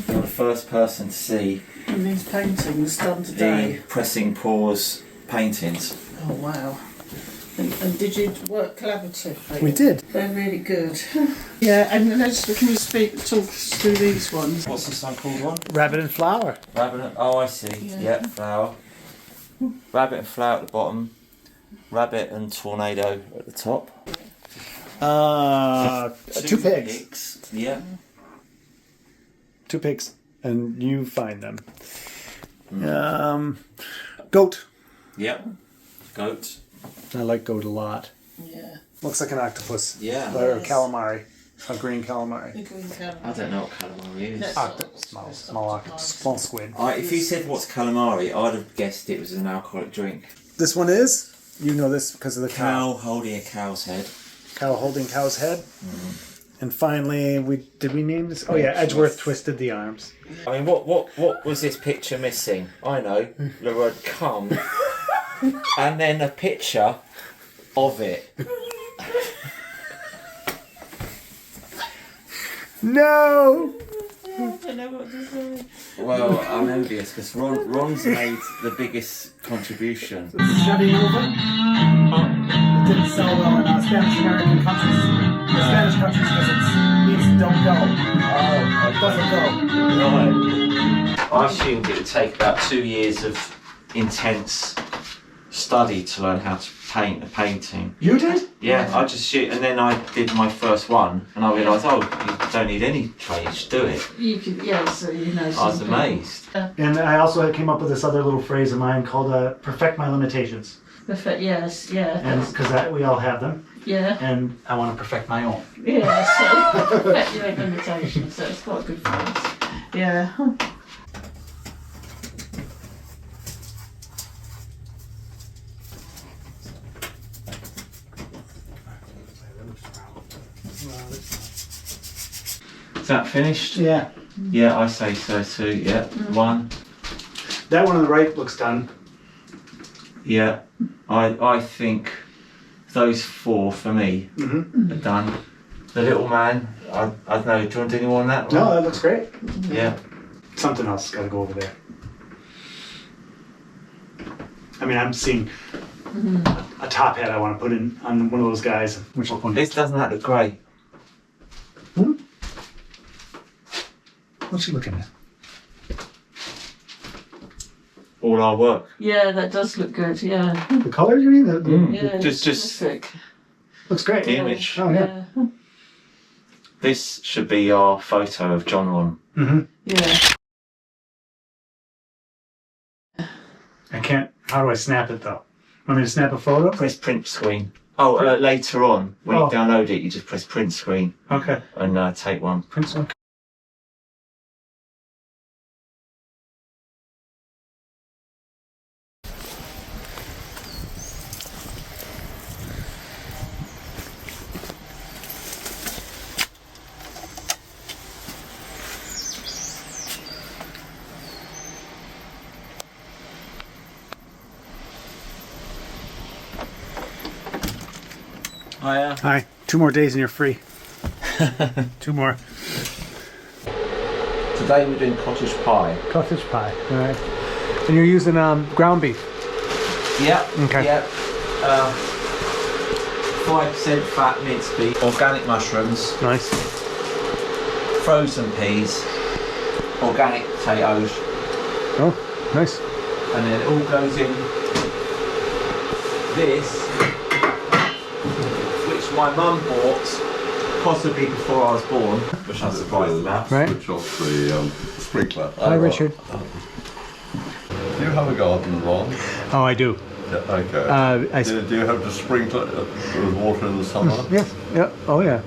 you're the first person to see And these paintings done today. the pressing pause paintings. Oh wow. And did you work collaboratively? We did. They're really good. Yeah, and can you talk us through these ones? What's this one called? Rabbit and Flower. Oh, I see. Yeah, flower. Rabbit and flower at the bottom. Rabbit and tornado at the top. Two pigs. Yeah. Two pigs, and you find them. Goat. Yep. Goat. I like goat a lot. Yeah. Looks like an octopus. Yeah. Or a calamari. A green calamari. The green calamari. I don't know what calamari is. Octopus. Small octopus. Small squid. If you said what's calamari, I'd have guessed it was an alcoholic drink. This one is? You know this because of the Cow holding a cow's head. Cow holding cow's head. And finally, did we name this? Oh yeah, Edgeworth twisted the arms. I mean, what was this picture missing? I know, the word "come," and then a picture of it. No. I don't know what to say. Well, I'm envious because Ron's made the biggest contribution. Chevy over. It didn't sell well in Spanish American countries. Spanish countries because it means don't go. Oh, it doesn't go. Right. I assumed it would take about 2 years of intense study to learn how to paint a painting. You did? Yeah, I just shoot, and then I did my first one, and I realised, you don't need any training, just do it. You could, yeah, so you know. I was amazed. And I also came up with this other little phrase of mine called "perfect my limitations." Perfect, yes, yeah. And because we all have them. Yeah. And I want to perfect my own. Yeah, so perfect your limitations, so it's quite a good phrase. Yeah. finished? Yeah. Yeah, I say so too. Yeah, one. That one on the right looks done. Yeah, I think those 4 for me are done. The little man, I don't know. Do you want to do any more on that one? No, that looks great. Yeah. Something else got to go over there. I mean, I'm seeing a top hat I want to put in on one of those guys. Which one? This doesn't that look great? What's he looking at? All our work. Yeah, that does look good. Yeah. The colours, you mean? Yeah, just terrific. Looks great. The image. Oh yeah. This should be our photo of John Ron. Yeah. I can't. How do I snap it though? Want me to snap a photo? Press print screen. Oh, later on when you download it, you just press print screen. Okay. And take one. Print screen. Hiya. Hi. 2 more days and you're free. 2 more. Today we're doing cottage pie. Cottage pie. All right. And you're using ground beef. Yeah. Okay. Yeah. 5% fat minced beef. Organic mushrooms. Nice. Frozen peas. Organic potatoes. Oh, nice. And then it all goes in this, which my mum bought possibly before I was born, which I'm surprised about. Right. Switch off the sprinkler. Hi, Richard. Do you have a garden, Ron? Oh, I do. Yeah, okay. Do you have to sprinkle it with water in the summer? Yes. Yeah. Oh, yeah.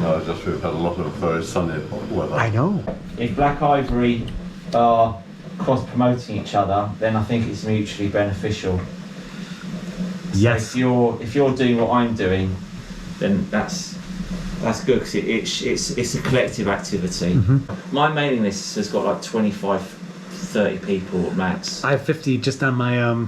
No, just we've had a lot of very sunny weather. I know. If Black Ivory are cross-promoting each other, then I think it's mutually beneficial. Yes. So if you're doing what I'm doing, then that's good because it's a collective activity. My mailing list has got like 25, 30 people at max. I have 50 just on my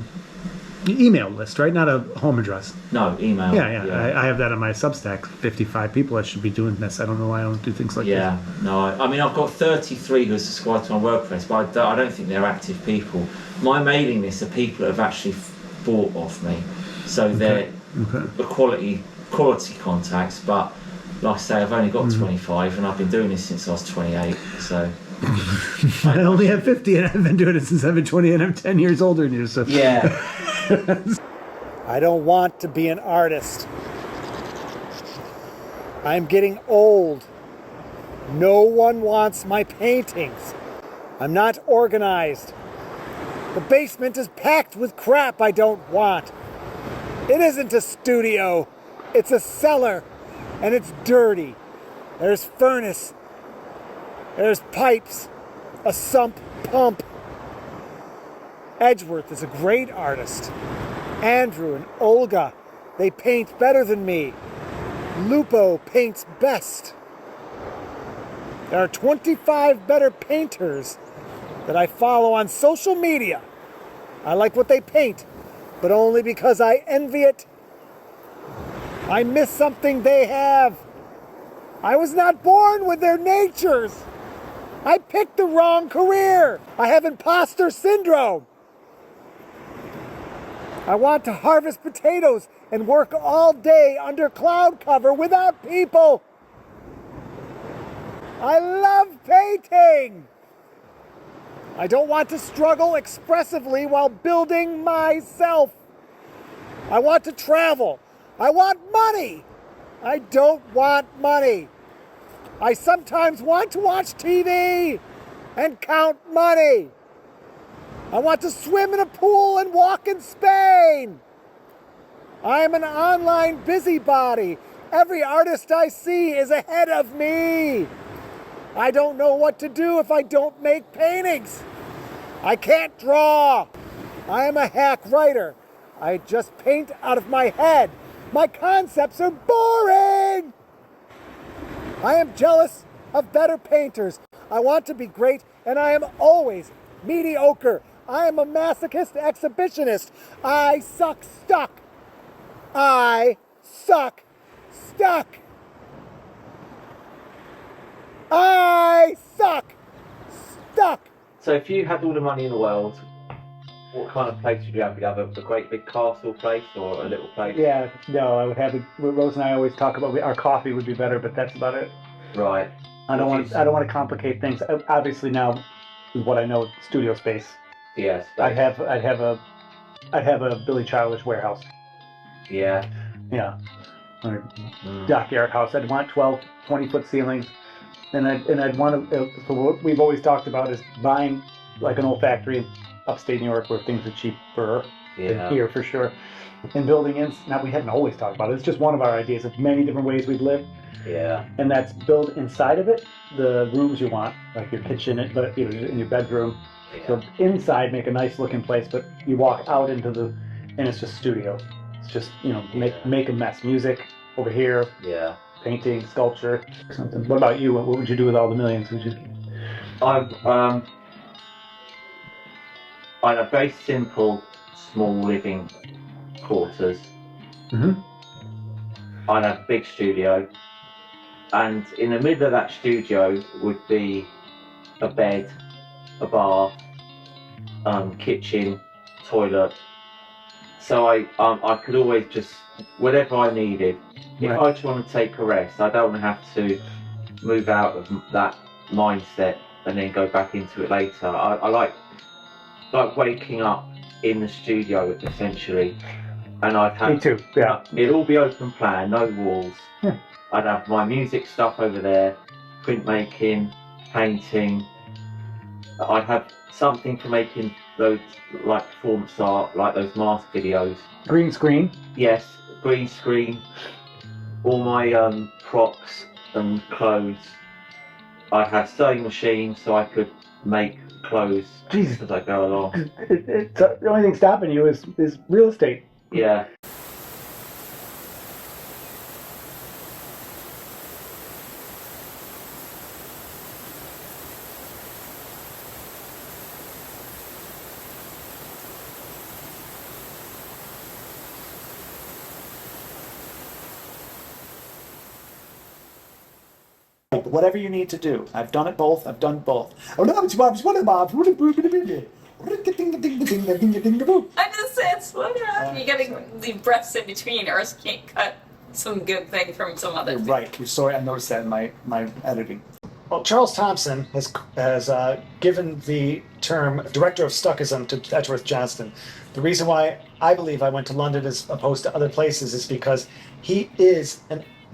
email list, right? Not a home address. No, email. Yeah. I have that on my Substack. 55 people that should be doing this. I don't know why I don't do things like this. No, I mean, I've got 33 who subscribe to my WordPress, but I don't think they're active people. My mailing list are people that have actually bought off me. So they're quality contacts, but like I say, I've only got 25 and I've been doing this since I was 28, so... I only have 50 and I've been doing it since I've been 20 and I'm 10 years older than you, so... Yeah. I don't want to be an artist. I'm getting old. No one wants my paintings. I'm not organized. The basement is packed with crap I don't want. It isn't a studio. It's a cellar. And it's dirty. There's furnace. There's pipes. A sump pump. Edgeworth is a great artist. Andrew and Olga, they paint better than me. Lupo paints best. There are 25 better painters that I follow on social media. I like what they paint, but only because I envy it. I miss something they have. I was not born with their natures. I picked the wrong career. I have imposter syndrome. I want to harvest potatoes and work all day under cloud cover without people. I love painting. I don't want to struggle expressively while building myself. I want to travel. I want money. I don't want money. I sometimes want to watch TV and count money. I want to swim in a pool and walk in Spain. I am an online busybody. Every artist I see is ahead of me. I don't know what to do if I don't make paintings. I can't draw. I am a hack writer. I just paint out of my head. My concepts are boring. I am jealous of better painters. I want to be great, and I am always mediocre. I am a masochist exhibitionist. I suck stuck. I suck stuck. I suck stuck. So if you had all the money in the world, what kind of place would you have? Would you have a great big castle place or a little place? Yeah, no, I would have. Rose and I always talk about our coffee would be better, but that's about it. Right. I don't want to complicate things. Obviously, now with what I know, studio space. Yes. I'd have a Billy Childish warehouse. Yeah. Yeah. Or dockyard house. I'd want 12, 20-foot ceilings, and I'd want to. So what we've always talked about is buying like an old factory in upstate New York where things are cheaper than here for sure. And building in. Now we hadn't always talked about it. It's just one of our ideas of many different ways we've lived. Yeah. And that's build inside of it the rooms you want, like your kitchen, but in your bedroom. Yeah. So inside make a nice looking place, but you walk out into and it's just studio. It's just make a mess. Music over here. Yeah. Painting, sculpture, something. What about you? What would you do with all the millions? I had a very simple, small living quarters. Mm-hmm. I'd have a big studio, and in the middle of that studio would be a bed, a bath, kitchen, toilet. So I could always just, whatever I needed. If I just want to take a rest, I don't want to have to move out of that mindset and then go back into it later. I like waking up in the studio essentially, and I'd have. Me too. Yeah. It'd all be open plan, no walls. Yeah. I'd have my music stuff over there, printmaking, painting. I'd have something for making those like performance art, like those mask videos. Green screen. Yes, green screen. All my props and clothes. I had sewing machine so I could make clothes as I go along. The only thing stopping you is real estate. Yeah. Whatever you need to do. I've done it both. I've done both. I'm just saying, slow down. You gotta leave breaths in between, or else you can't cut some good thing from some other thing. Right. Sorry, I noticed that in my editing. Well, Charles Thomson has given the term director of Stuckism to Edgeworth Johnstone. The reason why I believe I went to London as opposed to other places is because he is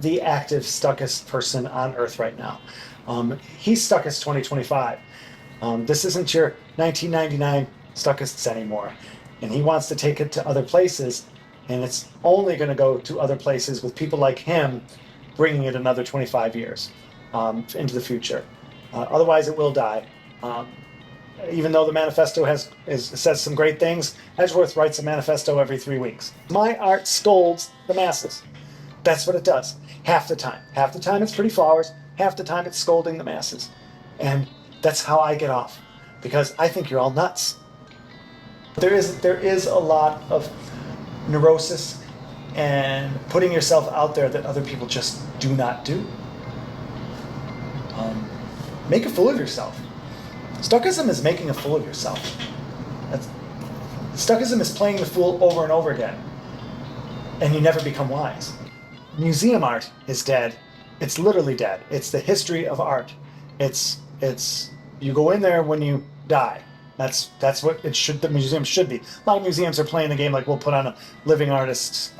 the active Stuckist person on Earth right now. He's Stuckist 2025. This isn't your 1999 Stuckists anymore. And he wants to take it to other places, and it's only going to go to other places with people like him bringing it another 25 years into the future. Otherwise, it will die. Even though the manifesto says some great things, Edgeworth writes a manifesto every 3 weeks. My art scolds the masses. That's what it does. Half the time. Half the time it's pretty flowers. Half the time it's scolding the masses. And that's how I get off. Because I think you're all nuts. There is a lot of neurosis and putting yourself out there that other people just do not do. Make a fool of yourself. Stuckism is making a fool of yourself. Stuckism is playing the fool over and over again. And you never become wise. Museum art is dead. It's literally dead. It's the history of art. It's you go in there when you die. That's what the museum should be. A lot of museums are playing the game like we'll put on a living artists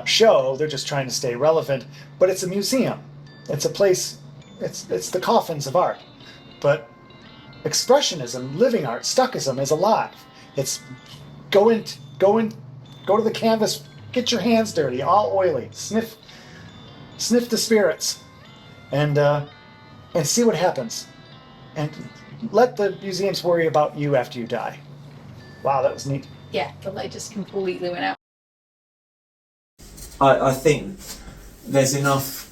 show. They're just trying to stay relevant. But it's a museum. It's a place. It's the coffins of art. But expressionism, living art, Stuckism is alive. It's go to the canvas. Get your hands dirty, all oily. Sniff the spirits, and see what happens. And let the museums worry about you after you die. Wow, that was neat. Yeah, the light just completely went out. I think there's enough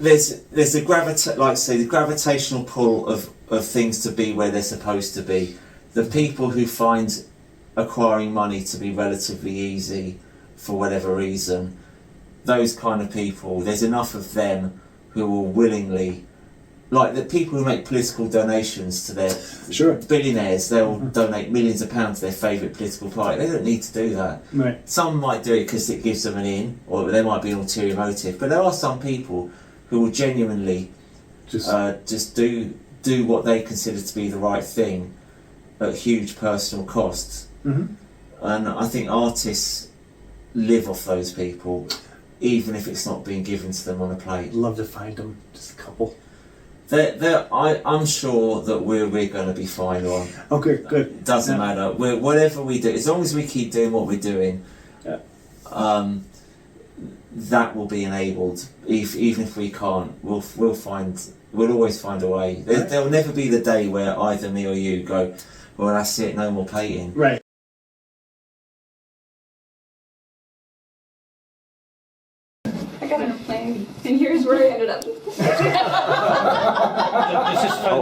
there's a the gravitational pull of things to be where they're supposed to be. The people who find acquiring money to be relatively easy for whatever reason, those kind of people, there's enough of them who will willingly, like the people who make political donations to their billionaires, they'll donate millions of pounds to their favourite political party. They don't need to do that. Right. Some might do it because it gives them an in, or there might be an ulterior motive, but there are some people who will genuinely just do what they consider to be the right thing at huge personal costs. Mm-hmm. And I think artists live off those people, even if it's not being given to them on a plate. Love to find them, just a couple. I'm sure that we're going to be fine on. Okay, good. Doesn't matter. Whatever we do, as long as we keep doing what we're doing, that will be enabled. Even if we can't, we'll always find a way. There'll never be the day where either me or you go, well, that's it, no more painting. Right. I got on a plane, and here's where I ended up.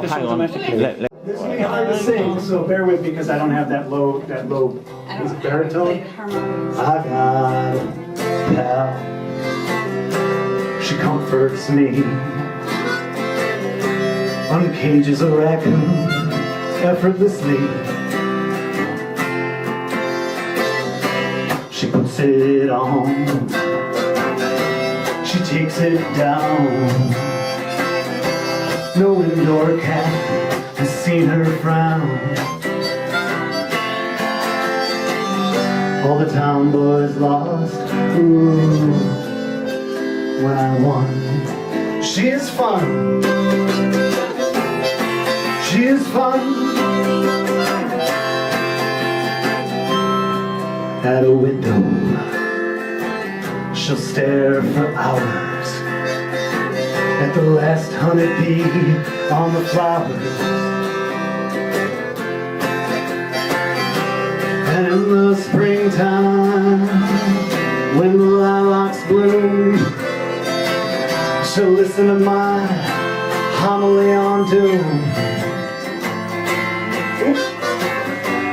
Hang on. This may be hard to sing, so bear with me because I don't have that low is it baritone? I got a pal. She comforts me, uncages a raccoon effortlessly. She puts it on, she takes it down. No indoor cat has seen her frown. All the town boys lost, ooh, when I won. She is fun, she is fun. At a window, she'll stare for hours at the last honeybee on the flowers. And in the springtime, when the lilacs bloom, she'll listen to my homily on doom.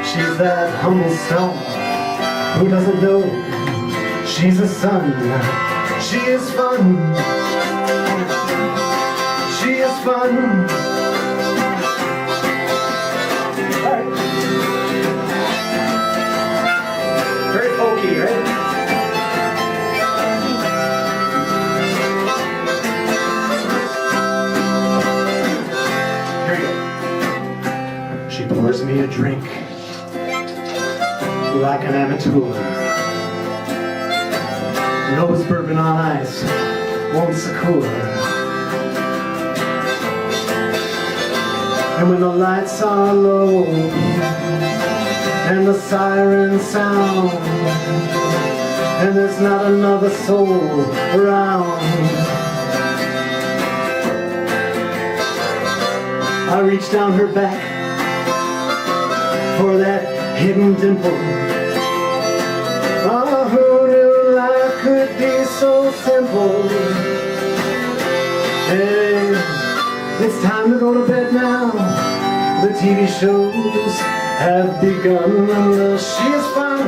She's that humble stone who doesn't know she's a sun. She is fun. She is fun. Alright. Very folky, right? Here we go. She pours me a drink like an amateur. Nose bourbon on ice, won't Sakura. And when the lights are low and the sirens sound and there's not another soul around, I reach down her back for that hidden dimple. Oh, who knew life could be so simple? Hey, it's time to go to bed now. The TV shows have begun. She is fun.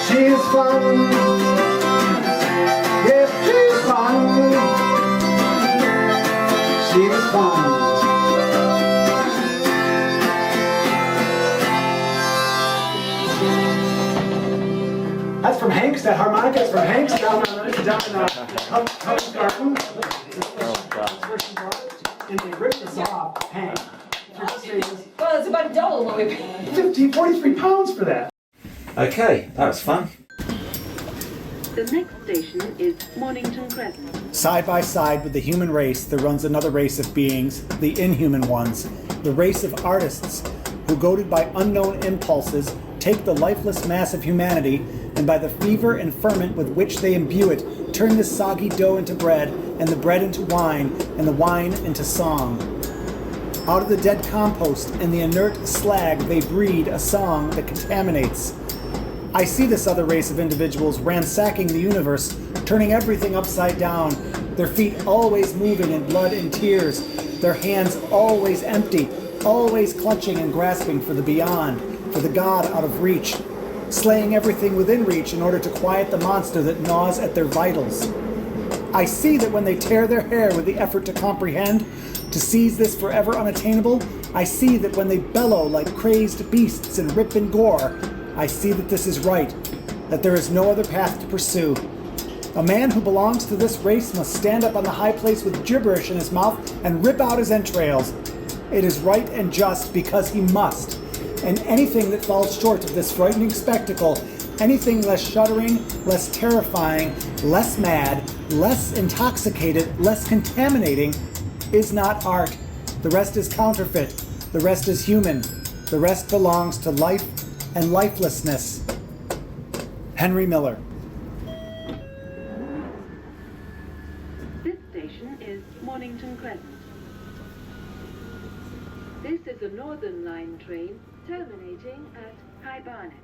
She is fun. Yeah, she's fun. She is fun. That's from Hank's, that harmonica is from Hank's down in Hub's Garden. And they ripped us off, Hank. Well, it's about double what we paid. 43 pounds for that. Okay, that was fun. The next station is Mornington Crescent. Side by side with the human race, there runs another race of beings, the inhuman ones, the race of artists, who, goaded by unknown impulses, take the lifeless mass of humanity, and by the fever and ferment with which they imbue it, turn the soggy dough into bread, and the bread into wine, and the wine into song. Out of the dead compost and the inert slag they breed a song that contaminates. I see this other race of individuals ransacking the universe, turning everything upside down, their feet always moving in blood and tears, their hands always empty, always clutching and grasping for the beyond, for the God out of reach, slaying everything within reach in order to quiet the monster that gnaws at their vitals. I see that when they tear their hair with the effort to comprehend, to seize this forever unattainable, I see that when they bellow like crazed beasts and rip and gore, I see that this is right, that there is no other path to pursue. A man who belongs to this race must stand up on the high place with gibberish in his mouth and rip out his entrails. It is right and just because he must. And anything that falls short of this frightening spectacle, anything less shuddering, less terrifying, less mad, less intoxicated, less contaminating, is not art. The rest is counterfeit. The rest is human. The rest belongs to life and lifelessness. Henry Miller. This station is Mornington Crescent. This is a Northern Line train terminating at High Barnet.